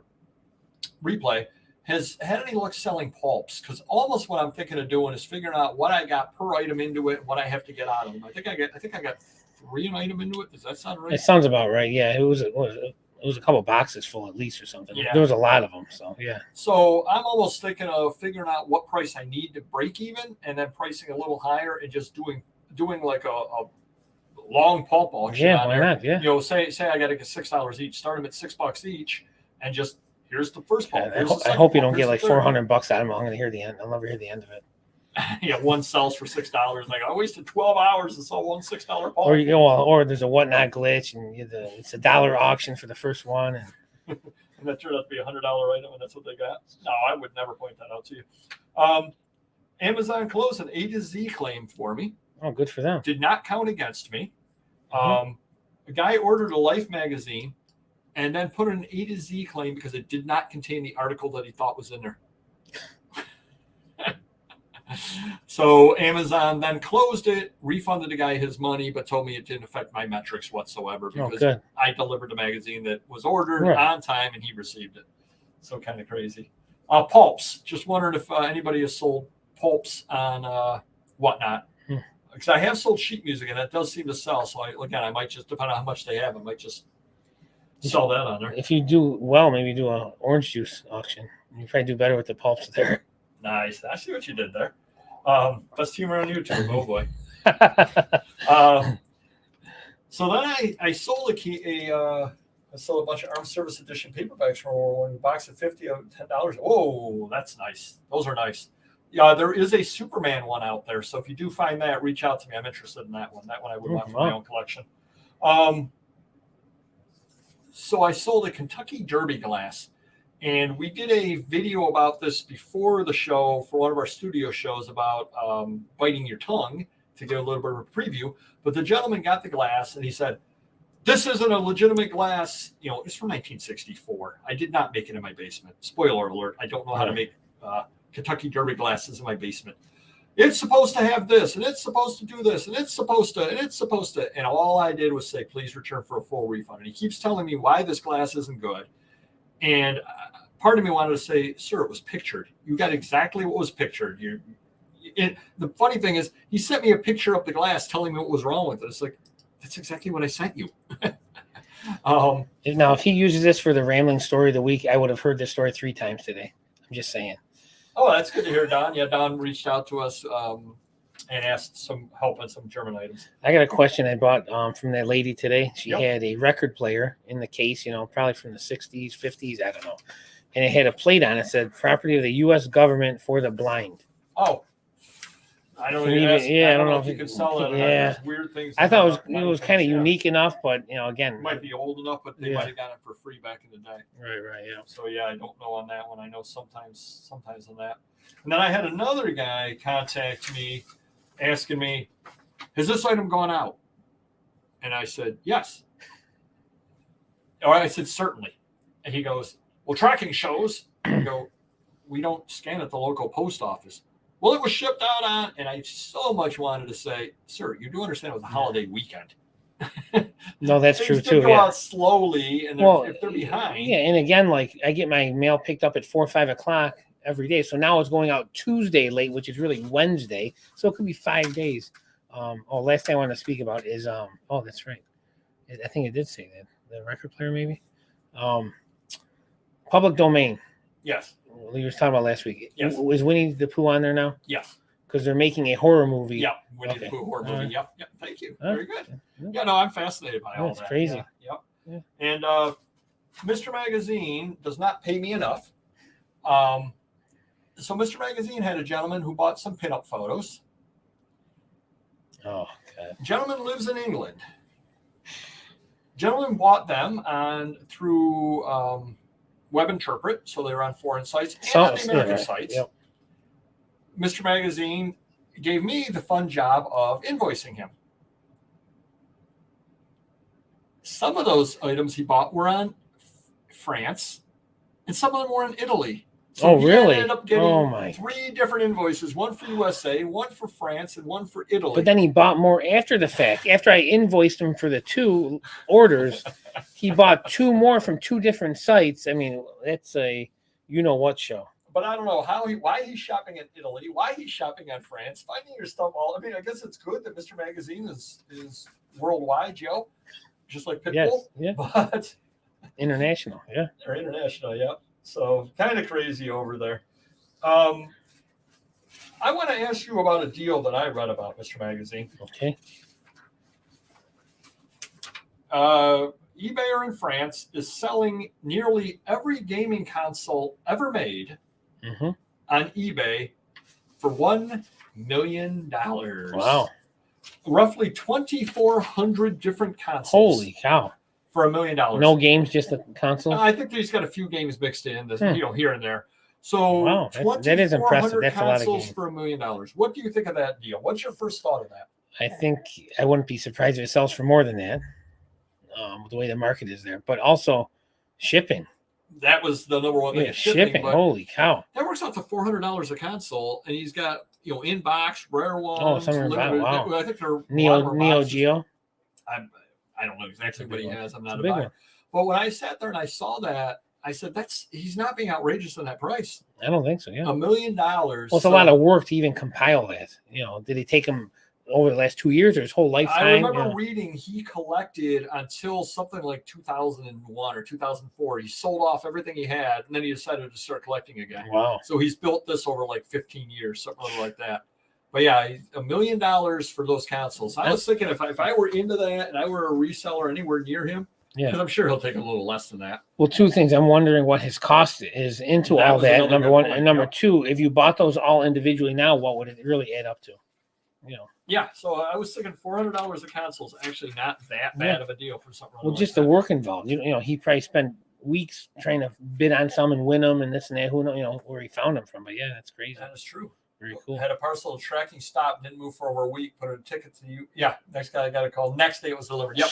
replay, has had any luck selling pulps? Because almost what I'm thinking of doing is figuring out what I got per item into it, and what I have to get out of them. I think I got 3 an item into it. Does that sound right? It sounds about right. Yeah, it was a couple boxes full at least or something. Yeah. There was a lot of them. So yeah. So I'm almost thinking of figuring out what price I need to break even, and then pricing a little higher, and just doing like a long pulp auction. Yeah, why not? Yeah. Say I got to get $6 each. Start them at $6 each, and just here's the first pulp. I hope you don't get like $400 out of them. I'm going to hear the end. I'll never hear the end of it. Yeah, one sells for $6. Like I wasted 12 hours to sell one $6 pulp. Or there's a whatnot glitch, and it's a $1 auction for the first one, and that turned out to be $100 item, and that's what they got. No, I would never point that out to you. Amazon closed an A to Z claim for me. Oh, good for them. Did not count against me. A guy ordered a Life magazine and then put an A to Z claim because it did not contain the article that he thought was in there. So Amazon then closed it, refunded the guy his money, but told me it didn't affect my metrics whatsoever because I delivered the magazine that was ordered on time and he received it. So kind of crazy. Pulps. Just wondered if anybody has sold pulps on whatnot. Because I have sold sheet music and that does seem to sell. So I might just, depending on how much they have, I might just sell that on there. If you do well, maybe do an orange juice auction. You probably do better with the pulps there. Nice. I see what you did there. Best humor on YouTube. Oh boy. So then I sold I sold a bunch of Armed Service Edition paper bags for a box of 50 of $10. Oh, that's nice. Those are nice. Yeah, there is a Superman one out there. So if you do find that, reach out to me. I'm interested in that one. That one I would want for my own collection. So I sold a Kentucky Derby glass. And we did a video about this before the show for one of our studio shows about biting your tongue to get a little bit of a preview. But the gentleman got the glass and he said, this isn't a legitimate glass. It's from 1964. I did not make it in my basement. Spoiler alert. I don't know how to make Kentucky Derby glasses in my basement. It's supposed to have this and it's supposed to do this and it's supposed to. And all I did was say, please return for a full refund. And he keeps telling me why this glass isn't good. And part of me wanted to say, sir, it was pictured. You got exactly what was pictured. The funny thing is, he sent me a picture of the glass telling me what was wrong with it. It's like, that's exactly what I sent you. Now, if he uses this for the rambling story of the week, I would have heard this story 3 times today. I'm just saying. Oh, that's good to hear, Don. Yeah, Don reached out to us and asked some help on some German items. I got a question I bought from that lady today. She had a record player in the case, probably from the 60s, 50s, I don't know. And it had a plate on it that said, property of the U.S. government for the blind. Oh. I don't know if you can sell that. Yeah. Weird things. I thought it was kind of unique enough, but, again. It might be old enough, but they might have gotten it for free back in the day. Right, yeah. So, yeah, I don't know on that one. I know sometimes on that. And then I had another guy contact me asking me, has this item gone out? And I said, yes. Or I said, certainly. And he goes, well, tracking shows. I go, we don't scan at the local post office. Well, it was shipped out on, and I so much wanted to say, sir, you do understand it was a holiday weekend. No, that's true too. Go out slowly, and if they're behind. Yeah, and again, like I get my mail picked up at 4 or 5 o'clock every day, so now it's going out Tuesday late, which is really Wednesday, so it could be 5 days. Last thing I want to speak about is that's right. I think it did say that the record player maybe. Public domain. Yes. We were talking about last week. Yes. Is Winnie the Pooh on there now? Yeah. Because they're making a horror movie. Yeah, Winnie the Pooh horror movie. Yep. Thank you. Very good. Yeah, no, I'm fascinated by all that. That's crazy. Yeah. And Mr-Magazine does not pay me enough. So Mr-Magazine had a gentleman who bought some pinup photos. Oh, God. Gentleman lives in England. Gentleman bought them through Web Interpret, so they were on foreign sites and on the American sites. Yep. Mr. Magazine gave me the fun job of invoicing him. Some of those items he bought were on France, and some of them were in Italy. So really? He ended up getting 3 different invoices, one for USA, one for France, and one for Italy. But then he bought more after the fact. After I invoiced him for the 2 orders, he bought 2 more from 2 different sites. I mean, that's a you-know-what show. But I don't know why he's shopping in Italy, why he's shopping on France, finding your stuff all. I mean, I guess it's good that Mr. Magazine is worldwide, Joe, just like Pitbull. Yes, yeah. But international, yeah. They're international, yeah. So kind of crazy over there. I want to ask you about a deal that I read about, Mr. Magazine. Okay. eBay in France is selling nearly every gaming console ever made on eBay for $1 million. Wow. Roughly 2,400 different consoles. Holy cow. For $1 million. No games, just the console? I think he's got a few games mixed in, here and there. So wow, that is impressive. That's a lot of games. For $1 million. What do you think of that deal? What's your first thought of that? I think I wouldn't be surprised if it sells for more than that. The way the market is there, but also shipping. that was the number one thing. Yeah, shipping. Holy cow! That works out to $400 a console, and he's got in box, rare ones. Oh, some limited. Wow. I think they're Neo Geo. I don't know exactly what he has. I'm not a big buyer. one. But when I sat there and I saw that, I said, he's not being outrageous on that price. I don't think so. Yeah, $1 million. Well, it's a lot of work to even compile that. Did it take him over the last 2 years or his whole lifetime? I remember reading he collected until something like 2001 or 2004. He sold off everything he had, and then he decided to start collecting again. Wow. So he's built this over like 15 years, something like that. But yeah, $1 million for those consoles. I was thinking if I were into that and I were a reseller anywhere near him, because I'm sure he'll take a little less than that. Well, two things. I'm wondering what his cost is into all that. Number one. And number two, if you bought those all individually now, what would it really add up to? Yeah, so I was thinking $400 a console is actually not that bad of a deal for something. Well, just the work involved. He probably spent weeks trying to bid on some and win them and this and that. Who knows, where he found them from. But yeah, that's crazy. That is true. Very cool. Had a parcel of tracking stop, didn't move for over a week, put a ticket to you. Yeah, next guy I got a call. Next day it was delivered. Yep.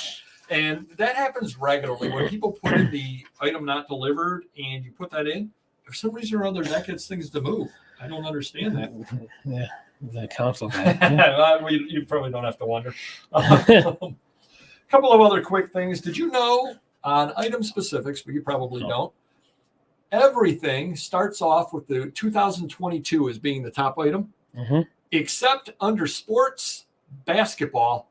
And that happens regularly when people put in the item not delivered and you put that in. For some reason or other, that gets things to move. I don't understand that. Yeah, the council guy. You probably don't have to wonder. A couple of other quick things. Did you know on item specifics, but you probably don't, everything starts off with the 2022 as being the top item, except under sports, basketball,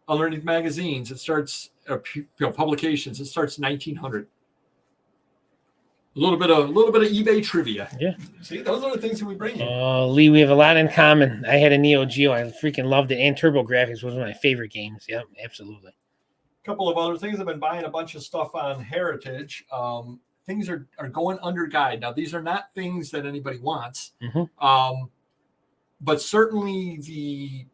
underneath magazines, it starts publications. It starts 1900. A little bit of eBay trivia. Yeah. See, those are the things that we bring you. Lee, we have a lot in common. I had a Neo Geo. I freaking loved it. And TurboGrafx was one of my favorite games. Yep, absolutely. A couple of other things. I've been buying a bunch of stuff on Heritage. Things are going under guide. Now, these are not things that anybody wants. But certainly the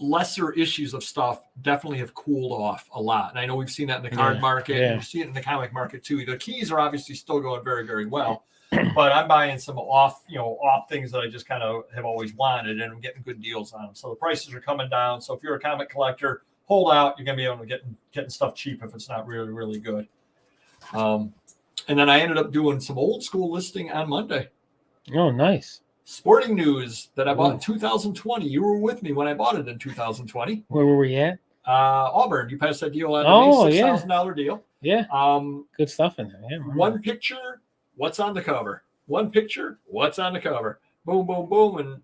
lesser issues of stuff definitely have cooled off a lot. And I know we've seen that in the card market. And you see it in the comic market too. The keys are obviously still going very, very well. But I'm buying some off things that I just kind of have always wanted, and I'm getting good deals on them. So the prices are coming down. So if you're a comic collector, hold out. You're going to be able to getting stuff cheap if it's not really, really good. And then I ended up doing some old school listing on Monday. Oh, nice. Sporting news that I bought in 2020. You were with me when I bought it in 2020. Where were we at? Auburn. You passed that deal out to me, $6,000 deal. Yeah. Good stuff in there. Yeah. One picture, what's on the cover? One picture, what's on the cover? Boom, boom, boom. And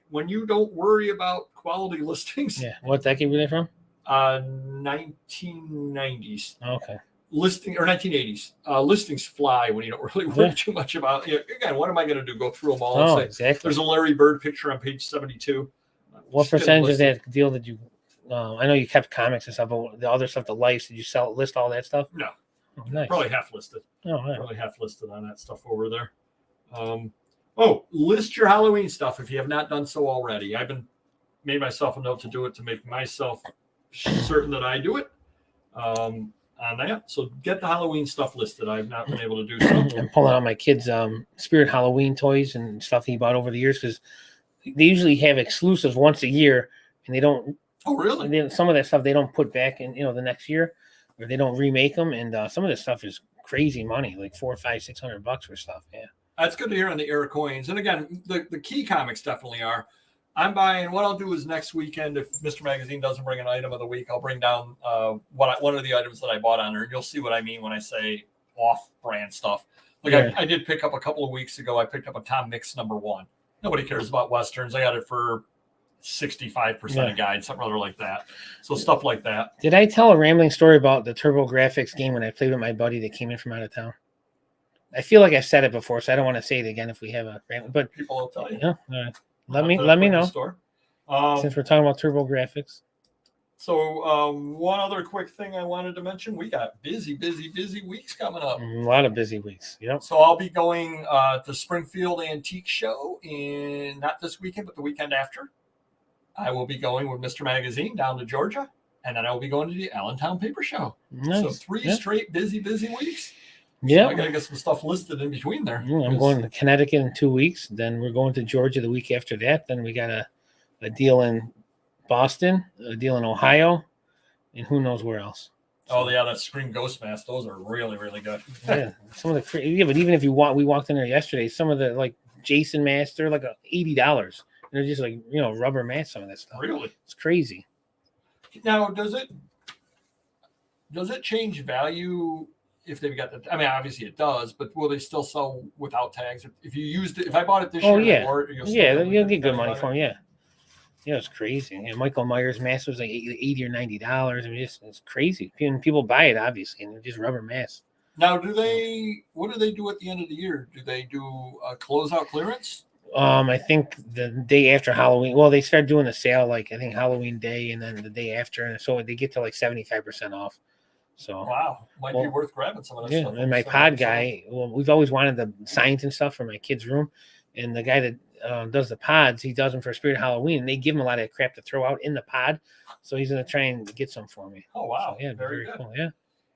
when you don't worry about quality listings. Yeah. What decade were they from? 1990s. Okay. Listing or 1980s. Listings fly when you don't really worry too much about it. Again, what am I going to do? Go through them all and say, exactly. There's a Larry Bird picture on page 72. What percentage of that deal did you? I know you kept comics and stuff, but the other stuff, the lights, did you list all that stuff? No. Oh, nice. Probably half listed. Oh, right. Probably half listed on that stuff over there. List your Halloween stuff if you have not done so already. I've made myself a note to do it to make myself certain that I do it. On that, so get the Halloween stuff listed. I've not been able to do so. I'm pulling out my kids' Spirit Halloween toys and stuff he bought over the years, because they usually have exclusives once a year, and they don't. Oh, really? Some of that stuff they don't put back in, the next year, or they don't remake them, and some of this stuff is crazy money, like $400, $500, $600 for stuff. Yeah, that's good to hear on the era coins. And again, the key comics definitely are. I'm buying. What I'll do is next weekend, if Mr. Magazine doesn't bring an item of the week, I'll bring down one of the items that I bought on there, and you'll see what I mean when I say off-brand stuff. I did pick up a couple of weeks ago. I picked up a Tom Mix #1. Nobody cares about Westerns. I got it for 65% of guide, something other like that. So stuff like that. Did I tell a rambling story about the TurboGrafx game when I played with my buddy that came in from out of town? I feel like I've said it before, so I don't want to say it again if we have a rambling. But people will tell you. Yeah. All right. Let me know. Since we're talking about TurboGrafx. So one other quick thing I wanted to mention, we got busy weeks coming up. A lot of busy weeks. Yep. So I'll be going to Springfield Antique Show not this weekend, but the weekend after. I will be going with Mr. Magazine down to Georgia, and then I will be going to the Allentown Paper Show. Nice. So 3 straight busy weeks. Yeah, so I got to get some stuff listed in between there. I'm going to Connecticut in 2 weeks. Then we're going to Georgia the week after that. Then we got a deal in Boston, a deal in Ohio, and who knows where else. Oh yeah, that Scream Ghost Mask. Those are really, really good. Yeah, some of the but even if we walked in there yesterday, some of the like Jason masks, they're like $80. And they're just like rubber masks. Some of that stuff. Really, it's crazy. Now, does it change value if they've got the? I mean, obviously it does, but will they still sell without tags? If you used it, if I bought it this year, you'll get good money for them. Yeah, it's crazy. Michael Myers mask was like $80 or $90. I mean, it's crazy. People buy it obviously, and they're just rubber masks. Now, what do they do at the end of the year? Do they do a closeout clearance? I think the day after Halloween. Well, they start doing a sale like I think Halloween day, and then the day after, and so they get to like 75% off. So wow, might be worth grabbing some of this stuff. And my pod guy, we've always wanted the signs and stuff for my kids' room, and the guy that does the pods, he does them for Spirit Halloween, and they give him a lot of crap to throw out in the pod, so he's going to try and get some for me. Oh wow, so, very good. Cool. Yeah.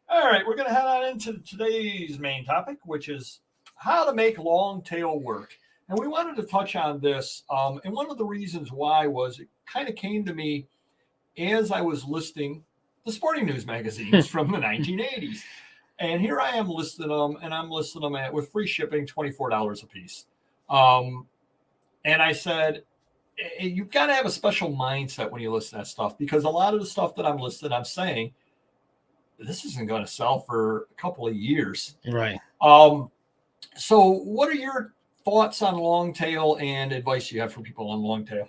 All right, we're going to head on into today's main topic, which is how to make long tail work. And we wanted to touch on this, and one of the reasons why was it kind of came to me as I was listing the sporting news magazines from the 1980s. And here I am listing them, and I'm listing them with free shipping, $24 a piece. And I said, you've got to have a special mindset when you list that stuff, because a lot of the stuff that I'm listing, I'm saying, this isn't going to sell for a couple of years. Right. So what are your thoughts on long tail and advice you have for people on long tail?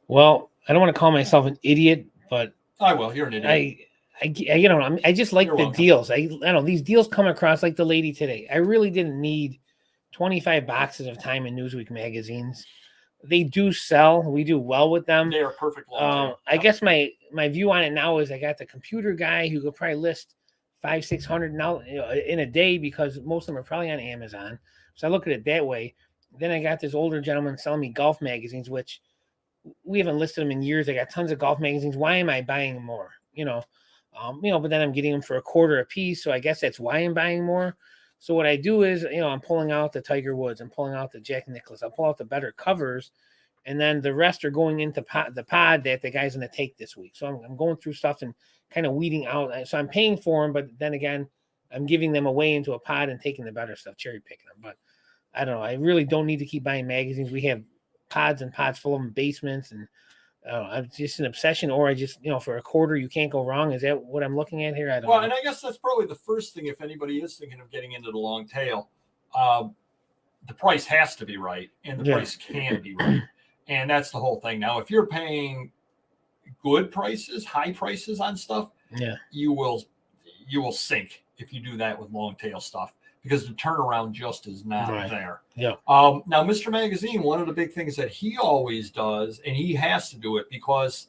Well, I don't want to call myself an idiot, but I will. You're an idiot. I just like the deals. I don't know, these deals come across like the lady today. I really didn't need 25 boxes of Time and Newsweek magazines. They do sell. We do well with them. They are perfect long tail. I guess my view on it now is I got the computer guy who could probably list 500-600 now in a day, because most of them are probably on Amazon. So I look at it that way. Then I got this older gentleman selling me golf magazines, which we haven't listed them in years. I got tons of golf magazines. Why am I buying more? But then I'm getting them for $0.25 a piece. So I guess that's why I'm buying more. So what I do is, I'm pulling out the Tiger Woods. I'm pulling out the Jack Nicklaus. I'll pull out the better covers. And then the rest are going into the pod that the guy's going to take this week. So I'm going through stuff and kind of weeding out. So I'm paying for them, but then again, I'm giving them away into a pod and taking the better stuff, cherry picking them. But I don't know. I really don't need to keep buying magazines. We have pods and pods full of them, basements, and I'm just an obsession. Or I just, for $0.25, you can't go wrong. Is that what I'm looking at here? I don't know. And I guess that's probably the first thing if anybody is thinking of getting into the long tail. The price has to be right, and the price can be right. And that's the whole thing. Now, if you're paying good prices, high prices on stuff, you will sink if you do that with long tail stuff, because the turnaround just is not there. Yeah. Now, Mr. Magazine, one of the big things that he always does, and he has to do it because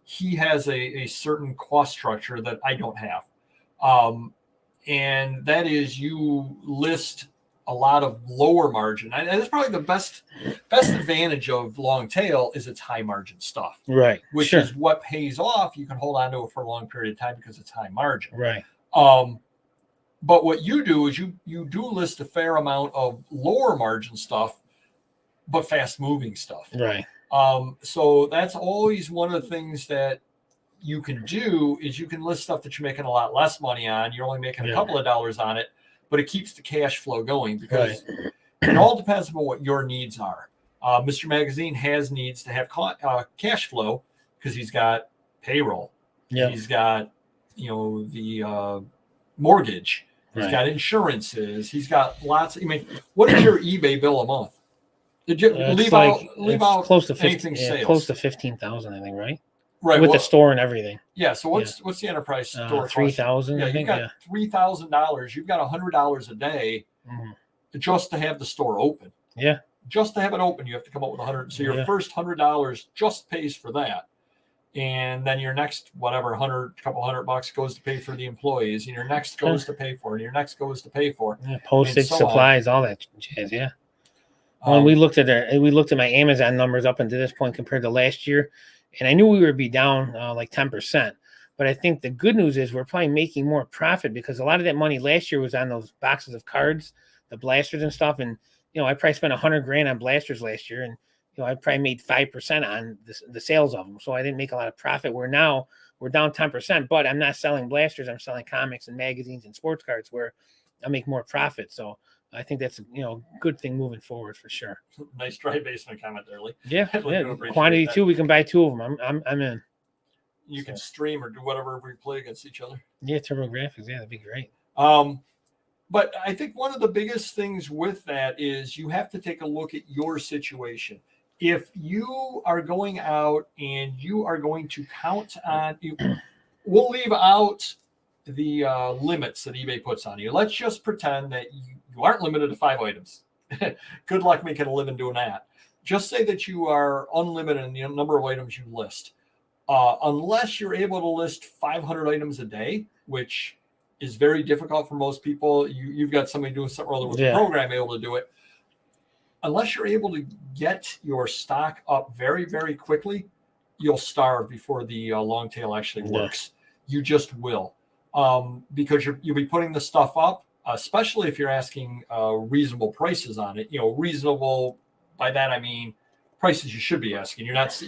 he has a certain cost structure that I don't have. And that is, you list a lot of lower margin. And that's probably the best advantage of long tail is it's high margin stuff. Right. Which is what pays off. You can hold on to it for a long period of time because it's high margin. Right. But what you do is you do list a fair amount of lower margin stuff, but fast moving stuff. Right. So that's always one of the things that you can do is you can list stuff that you're making a lot less money on. You're only making a couple of dollars on it, but it keeps the cash flow going, because it all depends on what your needs are. Mr. Magazine has needs to have cash flow because he's got payroll. Yeah. He's got, the mortgage. He's got insurances. He's got lots. What is your eBay bill a month? Did you leave out close to anything sales? Close to 15,000, I think, right? Right, with the store and everything. Yeah. So what's the enterprise store? 3,000. I think. You got $3,000. You've got $100 a day just to have the store open. Yeah. Just to have it open, you have to come up with $100. So your first $100 just pays for that, and then your next couple $100 goes to pay for the employees, and your next goes to pay for, and your next goes to pay for postage, supplies, all that jazz. Yeah. When we looked at my Amazon numbers up until this point compared to last year, and I knew we would be down like 10%. But I think the good news is we're probably making more profit, because a lot of that money last year was on those boxes of cards, the blasters and stuff. And, I probably spent $100,000 on blasters last year, and, I probably made 5% on the sales of them. So I didn't make a lot of profit, where now we're down 10%, but I'm not selling blasters. I'm selling comics and magazines and sports cards where I make more profit. So I think that's, good thing moving forward for sure. Nice dry basement comment there, Lee. Yeah. Quantity too. We can buy 2 of them. I'm in. You can stream or do whatever we play against each other. Yeah, TurboGrafx. Yeah, that'd be great. But I think one of the biggest things with that is you have to take a look at your situation. If you are going out and you are going to count on you, we'll leave out the limits that eBay puts on you. Let's just pretend that you aren't limited to 5 items. Good luck making a living doing that. Just say that you are unlimited in the number of items you list. Unless you're able to list 500 items a day, which is very difficult for most people. You've got somebody doing something other with the program able to do it. Unless you're able to get your stock up very, very quickly, you'll starve before the long tail actually works. You just will, because you'll be putting the stuff up, especially if you're asking reasonable prices on it. Reasonable, by that I mean prices you should be asking. You're not,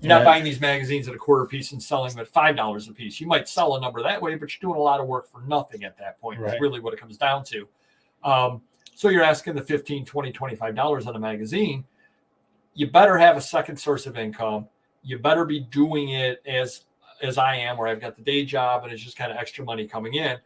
not buying these magazines at a quarter piece and selling them at $5 a piece. You might sell a number that way, but you're doing a lot of work for nothing at that point. That's really what it comes down to. So you're asking the $15, $20, $25 on a magazine. You better have a second source of income. You better be doing it as I am, where I've got the day job and it's just kind of extra money coming in.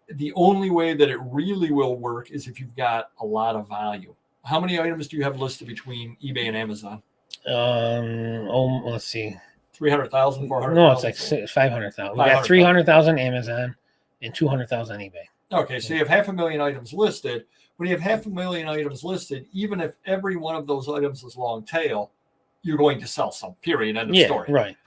The only way that it really will work is if you've got a lot of value. How many items do you have listed between eBay and Amazon? Let's see. 300,000, 400,000? No, it's like 500,000. We got 300,000 Amazon and 200,000 eBay. Okay, so you have 500,000 items listed. When you have 500,000 items listed, even if every one of those items is long tail, you're going to sell some, period, end of story. Right.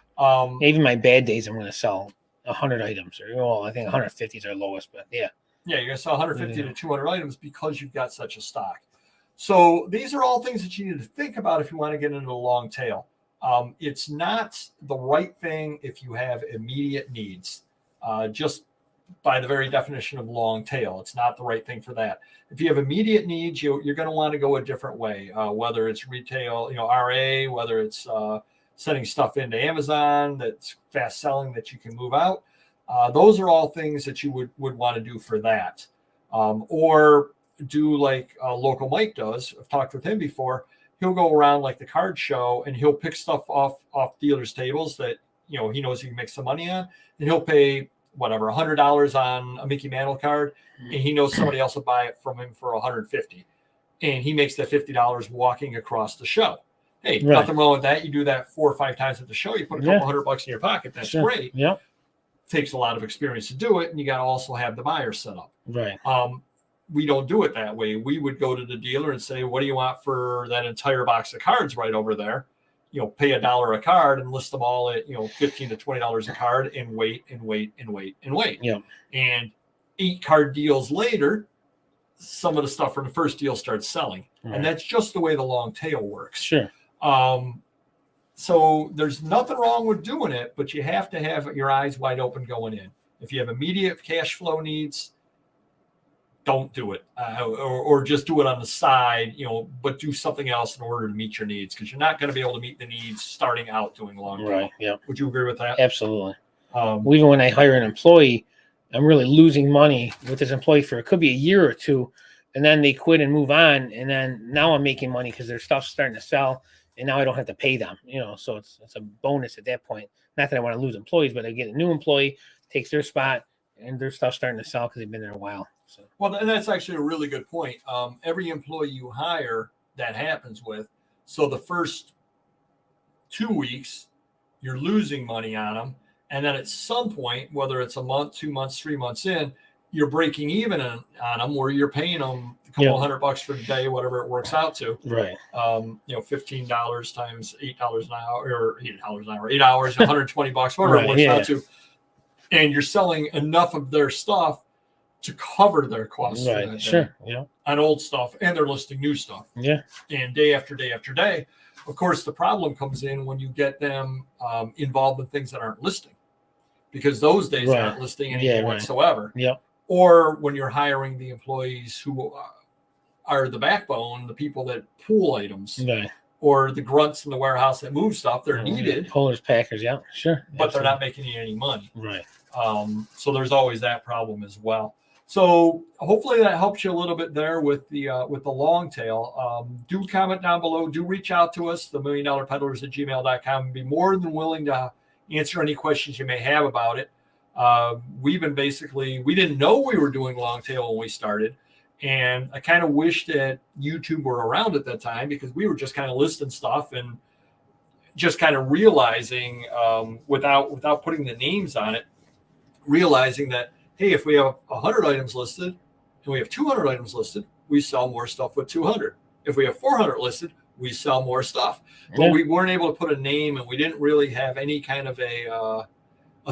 Even my bad days, I'm going to sell 100 items. I think 150 is our lowest, but yeah. Yeah, you're going to sell 150 to 200 items because you've got such a stock. So these are all things that you need to think about if you want to get into the long tail. It's not the right thing if you have immediate needs, just by the very definition of long tail. It's not the right thing for that. If you have immediate needs, you're going to want to go a different way, whether it's retail, RA, whether it's sending stuff into Amazon that's fast selling that you can move out. Those are all things that you would want to do for that. Or do like local Mike does. I've talked with him before. He'll go around like the card show and he'll pick stuff off dealers' tables that he knows he can make some money on, and he'll pay whatever $100 on a Mickey Mantle card, and he knows somebody else will buy it from him for $150, and he makes that $50 walking across the show. Hey, nothing wrong with that. You do that 4 or 5 times at the show. You put a couple $100 in your pocket. That's great. Yeah, takes a lot of experience to do it, and you got to also have the buyer set up. Right. We don't do it that way. We would go to the dealer and say, what do you want for that entire box of cards right over there? Pay $1 a card and list them all at, $15 to $20 a card, and wait and wait and wait and wait. Yeah. And 8 card deals later, some of the stuff from the first deal starts selling. Right. And that's just the way the long tail works. Sure. So there's nothing wrong with doing it, but you have to have your eyes wide open going in. If you have immediate cash flow needs, don't do it, or just do it on the side, but do something else in order to meet your needs, because you're not going to be able to meet the needs starting out doing long tail. Right. Yeah. Would you agree with that? Absolutely. Even when I hire an employee, I'm really losing money with this employee for it could be a year or two, and then they quit and move on, and then now I'm making money because their stuff's starting to sell, and now I don't have to pay them. So it's a bonus at that point. Not that I want to lose employees, but I get a new employee, takes their spot, and their stuff's starting to sell because they've been there a while. So. Well, and that's actually a really good point. Every employee you hire, that happens with. So the first 2 weeks, you're losing money on them. And then at some point, whether it's a month, 2 months, 3 months in, you're breaking even on them, where you're paying them a couple $100 for the day, whatever it works out to. Right. $15 times $8 an hour, or $8 an hour, 8 hours, $120, whatever it works out to. And you're selling enough of their stuff to cover their costs. Right. Sure. Yeah. On old stuff, and they're listing new stuff. Yeah. And day after day after day. Of course, the problem comes in when you get them involved in things that aren't listing, because those days aren't listing anything whatsoever. Yeah. Or when you're hiring the employees who are the backbone, the people that pool items. Right. or the grunts in the warehouse that move stuff. They're needed. Pullers, packers, yeah, sure. But they're not making you any money. Right. So there's always that problem as well. So hopefully that helps you a little bit there with the long tail. Do comment down below. Do reach out to us, the $1,000,000peddlers@gmail.com. Be more than willing to answer any questions you may have about it. We didn't know we were doing long tail when we started. And I kind of wish that YouTube were around at that time, because we were just kind of listing stuff and just kind of realizing without putting the names on it, realizing that, hey, if we have 100 items listed and we have 200 items listed, we sell more stuff with 200. If we have 400 listed, we sell more stuff. But we weren't able to put a name, and we didn't really have any kind of a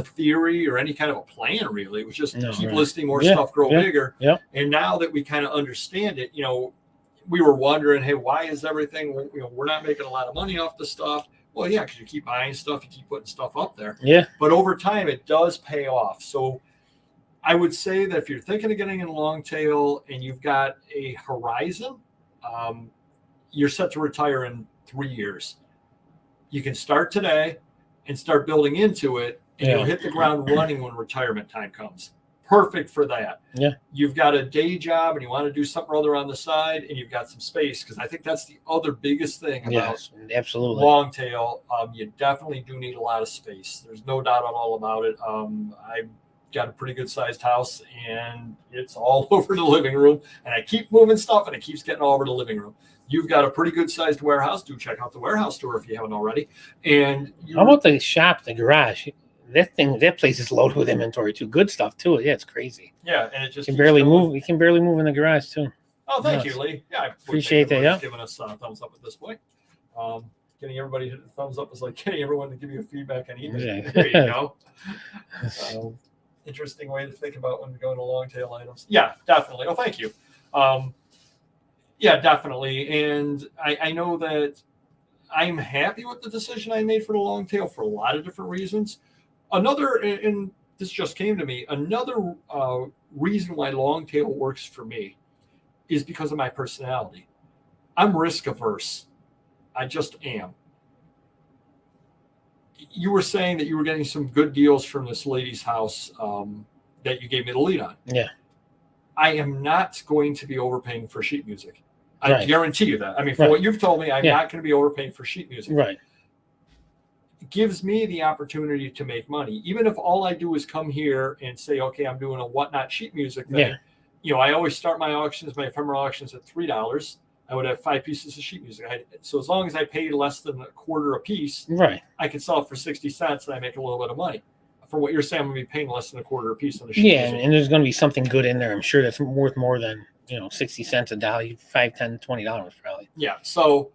theory or any kind of a plan, really. It was just keep listing more stuff, grow bigger. Yeah. And now that we kind of understand it, we were wondering, hey, why is everything, we're not making a lot of money off the stuff. Well, yeah, because you keep buying stuff, you keep putting stuff up there. Yeah. But over time, it does pay off. So I would say that if you're thinking of getting in long tail and you've got a horizon, you're set to retire in 3 years. You can start today and start building into it, and you'll hit the ground running when retirement time comes. Perfect for that. Yeah. You've got a day job and you want to do something or other on the side, and you've got some space, because I think that's the other biggest thing about absolutely long tail. You definitely do need a lot of space. There's no doubt at all about it. I've got a pretty good sized house, and it's all over the living room, and I keep moving stuff, and it keeps getting all over the living room. You've got a pretty good sized warehouse. Do check out the warehouse tour if you haven't already. And how about the shop, the garage? That place is loaded with inventory too. Good stuff too. Yeah, it's crazy. Yeah, and it just can barely move. You can barely move in the garage too. Oh, thank you, Lee. Yeah, I appreciate that. Yeah, giving us a thumbs up at this point. Getting everybody to hit the thumbs up is like getting everyone to give you feedback on eBay. Yeah. There you go. Interesting way to think about when we go into long tail items. Yeah, definitely. Oh, thank you. Yeah, definitely. And I know that I'm happy with the decision I made for the long tail for a lot of different reasons. Another, and this just came to me, another reason why long tail works for me is because of my personality. I'm risk averse. I just am. You were saying that you were getting some good deals from this lady's house that you gave me the lead on. Yeah. I am not going to be overpaying for sheet music. I guarantee you that. I mean, from what you've told me, I'm not going to be overpaying for sheet music. Right. It gives me the opportunity to make money. Even if all I do is come here and say, okay, I'm doing a whatnot sheet music thing. Yeah. I always start my auctions, my ephemera auctions at $3. I would have 5 pieces of sheet music. So as long as I pay less than a quarter a piece, I can sell it for 60 cents and I make a little bit of money. For what you're saying, I'm going to be paying less than a quarter a piece on the sheet music. Yeah, and there's going to be something good in there. I'm sure that's worth more than 60 cents a dollar, $5, $10, $20 probably. Yeah. So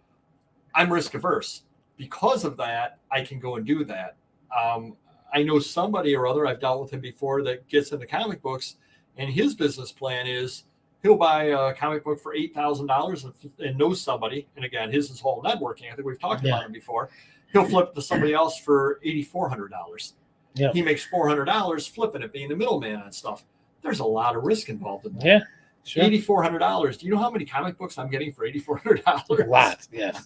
I'm risk averse. Because of that, I can go and do that. I know somebody or other, I've dealt with him before, that gets into comic books, and his business plan is he'll buy a comic book for $8,000 and knows somebody. And again, his is whole networking. I think we've talked about him before. He'll flip it to somebody else for $8,400. Yeah. He makes $400 flipping it, being the middleman on stuff. There's a lot of risk involved in that. Yeah. Sure. $8,400. Do you know how many comic books I'm getting for $8,400? A lot. Yeah.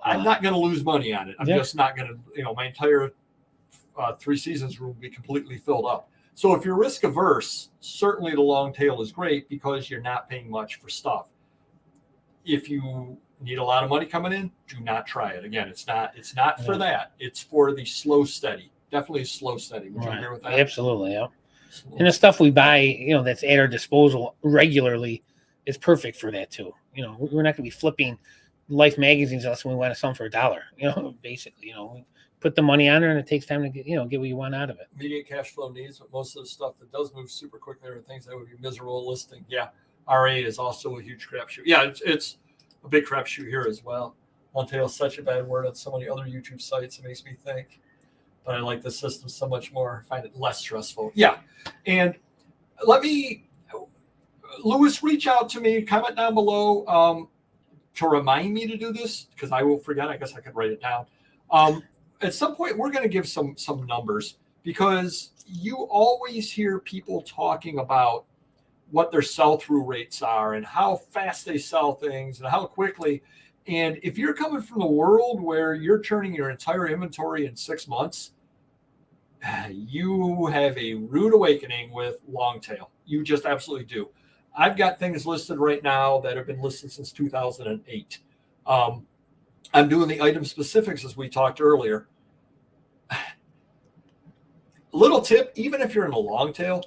I'm not going to lose money on it. I'm just not going to, my entire 3 seasons room will be completely filled up. So if you're risk averse, certainly the long tail is great because you're not paying much for stuff. If you need a lot of money coming in, do not try it. Again, it's not for that. It's for the slow, steady. Definitely slow, steady. Would you agree with that? Absolutely. Yeah. And the stuff we buy, that's at our disposal regularly is perfect for that too. We're not going to be flipping Life magazines unless we want to sell them for $1. Basically, we put the money on there, and it takes time to get what you want out of it. Immediate cash flow needs, but most of the stuff that does move super quickly are things that would be miserable listing. Yeah, RA is also a huge crapshoot. Yeah, it's a big crapshoot here as well. Long tail is such a bad word on so many other YouTube sites. It makes me think, but I like the system so much more. I find it less stressful. Yeah, and Lewis, reach out to me. Comment down below. To remind me to do this, because I will forget. I guess I could write it down. At some point, we're going to give some numbers, because you always hear people talking about what their sell-through rates are and how fast they sell things and how quickly. And if you're coming from the world where you're turning your entire inventory in 6 months, you have a rude awakening with long tail. You just absolutely do. I've got things listed right now that have been listed since 2008. I'm doing the item specifics as we talked earlier. Little tip, even if you're in a long tail,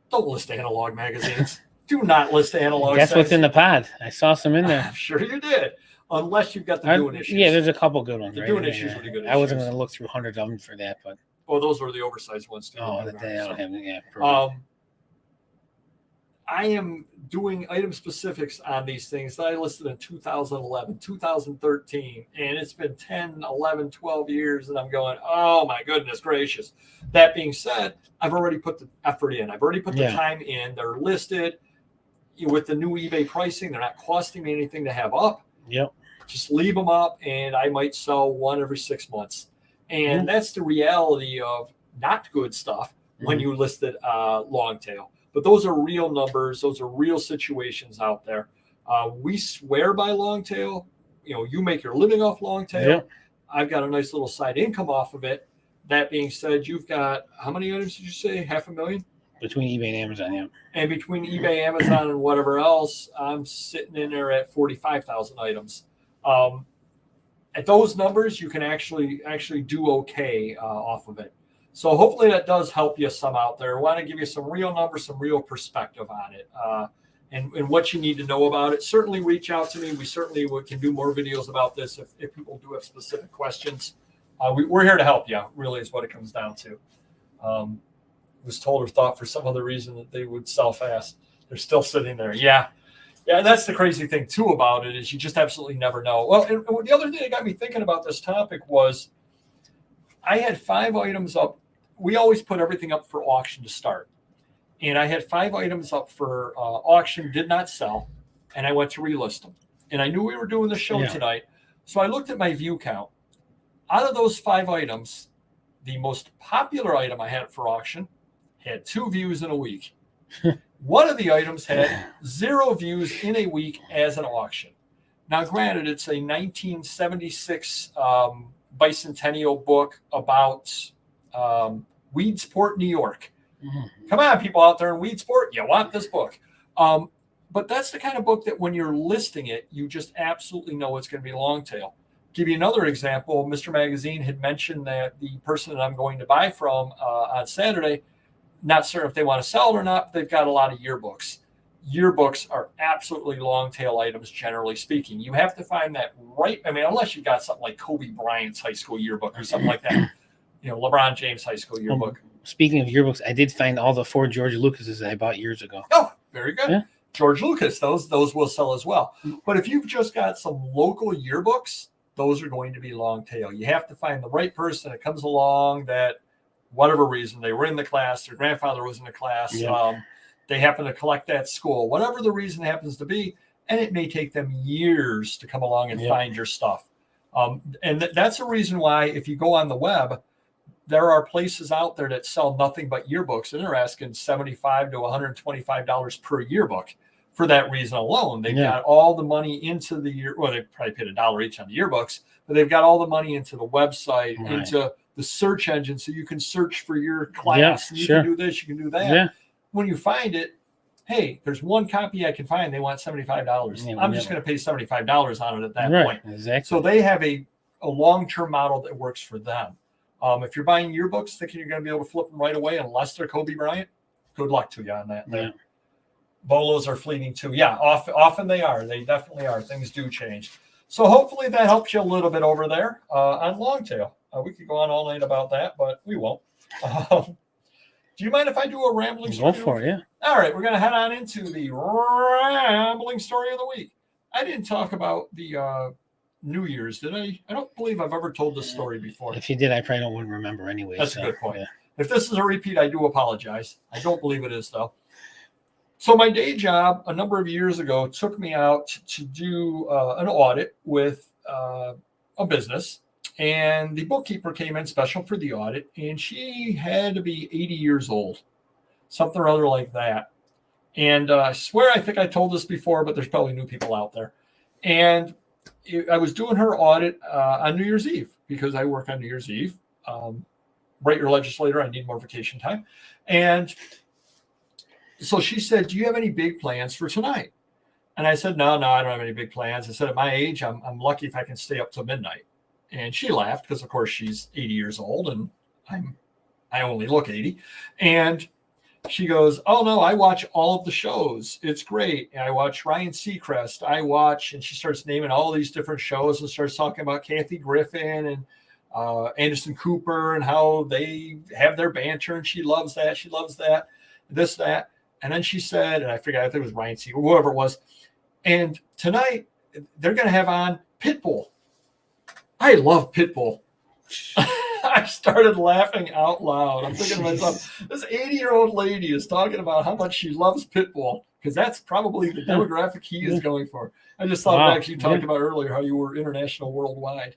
don't list analog magazines. Do not list analog. That's what's in the pod. I saw some in there. I'm sure you did. Unless you've got the doing issues. Yeah, there's a couple good ones. The doing issues are really good. I wasn't going to look through hundreds of them for that, but those were the oversized ones too. Oh, that they don't have. Yeah. I am doing item specifics on these things that I listed in 2011, 2013, and it's been 10, 11, 12 years, and I'm going, oh my goodness gracious. That being said, I've already put the effort in. I've already put the time in. They're listed with the new eBay pricing. They're not costing me anything to have up. Yep. Just leave them up, and I might sell one every 6 months. And that's the reality of not good stuff when you listed long tail. But those are real numbers. Those are real situations out there. We swear by long tail. You make your living off long tail. Yep. I've got a nice little side income off of it. That being said, you've got, how many items did you say? 500,000? Between eBay and Amazon, yeah. And between eBay, Amazon, and whatever else, I'm sitting in there at 45,000 items. At those numbers, you can actually do okay off of it. So hopefully that does help you some out there. I want to give you some real numbers, some real perspective on it, and what you need to know about it. Certainly reach out to me. We certainly can do more videos about this if people do have specific questions. We're here to help you, really, is what it comes down to. Was told or thought for some other reason that they would sell fast. They're still sitting there. Yeah, that's the crazy thing, too, about it is you just absolutely never know. Well, and the other thing that got me thinking about this topic was I had 5 items up. We always put everything up for auction to start. And I had 5 items up for auction, did not sell, and I went to relist them. And I knew we were doing the show tonight, so I looked at my view count. Out of those 5 items, the most popular item I had for auction had 2 views in a week. One of the items had 0 views in a week as an auction. Now, granted, it's a 1976 bicentennial book about Weedsport, New York. Come on, people out there in Weedsport, you want this book. But that's the kind of book that when you're listing it, you just absolutely know it's going to be long tail. Give you another example. Mr-Magazine had mentioned that the person that I'm going to buy from on Saturday, not certain if they want to sell it or not, but they've got a lot of yearbooks. Yearbooks are absolutely long tail items, generally speaking. You have to find that right. I mean, unless you've got something like Kobe Bryant's high school yearbook or something like that. LeBron James high school yearbook. Speaking of yearbooks, I did find all the 4 George Lucases I bought years ago. Oh, very good. Yeah. George Lucas, those will sell as well. But if you've just got some local yearbooks, those are going to be long tail. You have to find the right person that comes along that, whatever reason, they were in the class, their grandfather was in the class, they happen to collect that school, whatever the reason happens to be, and it may take them years to come along and find your stuff. And that's a reason why if you go on the web, there are places out there that sell nothing but yearbooks, and they're asking $75 to $125 per yearbook for that reason alone. They've got all the money into the year. Well, they probably paid $1 each on the yearbooks, but they've got all the money into the website, into the search engine, so you can search for your class. You can do this, you can do that. Yeah. When you find it, hey, there's one copy I can find. They want $75. I'm just going to pay $75 on it at that point. Exactly. So they have a long-term model that works for them. If you're buying yearbooks thinking you're going to be able to flip them right away, unless they're Kobe Bryant, good luck to you on that. Yeah. Bolos are fleeting too. Yeah, often they are. They definitely are. Things do change. So hopefully that helps you a little bit over there on long tail. We could go on all night about that, but we won't. Do you mind if I do a rambling story? Go for it, yeah. All right, we're going to head on into the rambling story of the week. I didn't talk about the New Year's, did I? I don't believe I've ever told this story before. If you did, I probably wouldn't remember anyway. That's a good point. Yeah. If this is a repeat, I do apologize. I don't believe it is, though. So my day job a number of years ago took me out to do an audit with a business. And the bookkeeper came in special for the audit, and she had to be 80 years old, something or other like that. And I swear I think I told this before, but there's probably new people out there. And I was doing her audit on New Year's Eve because I work on New Year's Eve. Write your legislator, I need more vacation time. And so she said, do you have any big plans for tonight? And I said, no, I don't have any big plans. I said, at my age, I'm lucky if I can stay up till midnight. And she laughed because, of course, she's 80 years old and I only look 80. And she goes, oh, no, I watch all of the shows. It's great. And I watch Ryan Seacrest. And she starts naming all these different shows and starts talking about Kathy Griffin and Anderson Cooper and how they have their banter. And she loves that. She loves that, this, that. And then she said, and I forgot if it was Ryan Seacrest, whoever it was. And tonight they're going to have on Pitbull. I love Pitbull. I started laughing out loud. I'm thinking to myself, this 80-year-old lady is talking about how much she loves Pitbull, because that's probably the demographic he is going for. I just thought back, you talked about earlier how you were international worldwide.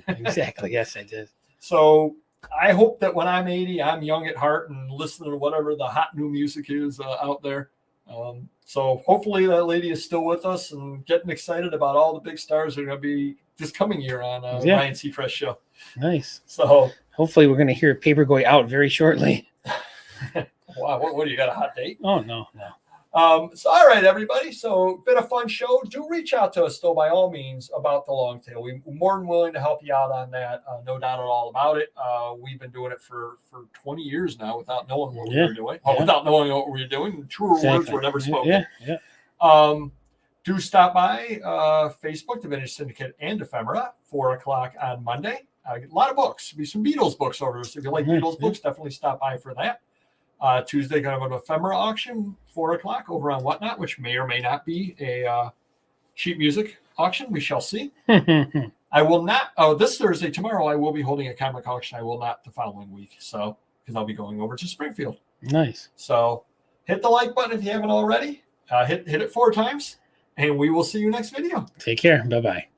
Exactly. Yes, I did. So I hope that when I'm 80, I'm young at heart and listening to whatever the hot new music is out there. So hopefully that lady is still with us and getting excited about all the big stars that are going to be this coming year on Ryan Seacrest show. Nice. So hopefully we're going to hear Papergoy out very shortly. Wow, what do you got, a hot date? Oh, no. So all right, everybody. So been a fun show. Do reach out to us though, by all means, about the long tail. We're more than willing to help you out on that. No doubt at all about it. We've been doing it for 20 years now without knowing what we were doing. Without knowing what we were doing. Truer words were never spoken. Do stop by Facebook, the Vintage Syndicate and Ephemera, 4:00 on Monday. A lot of books. There'll be some Beatles books over. So if you like Beatles books, definitely stop by for that. Tuesday, kind of an Ephemera auction, 4:00 over on Whatnot, which may or may not be a sheet music auction. We shall see. I will not. Oh, this Thursday, tomorrow, I will be holding a comic auction. I will not the following week. So, because I'll be going over to Springfield. Nice. So, hit the like button if you haven't already. Hit it 4 times, and we will see you next video. Take care. Bye-bye.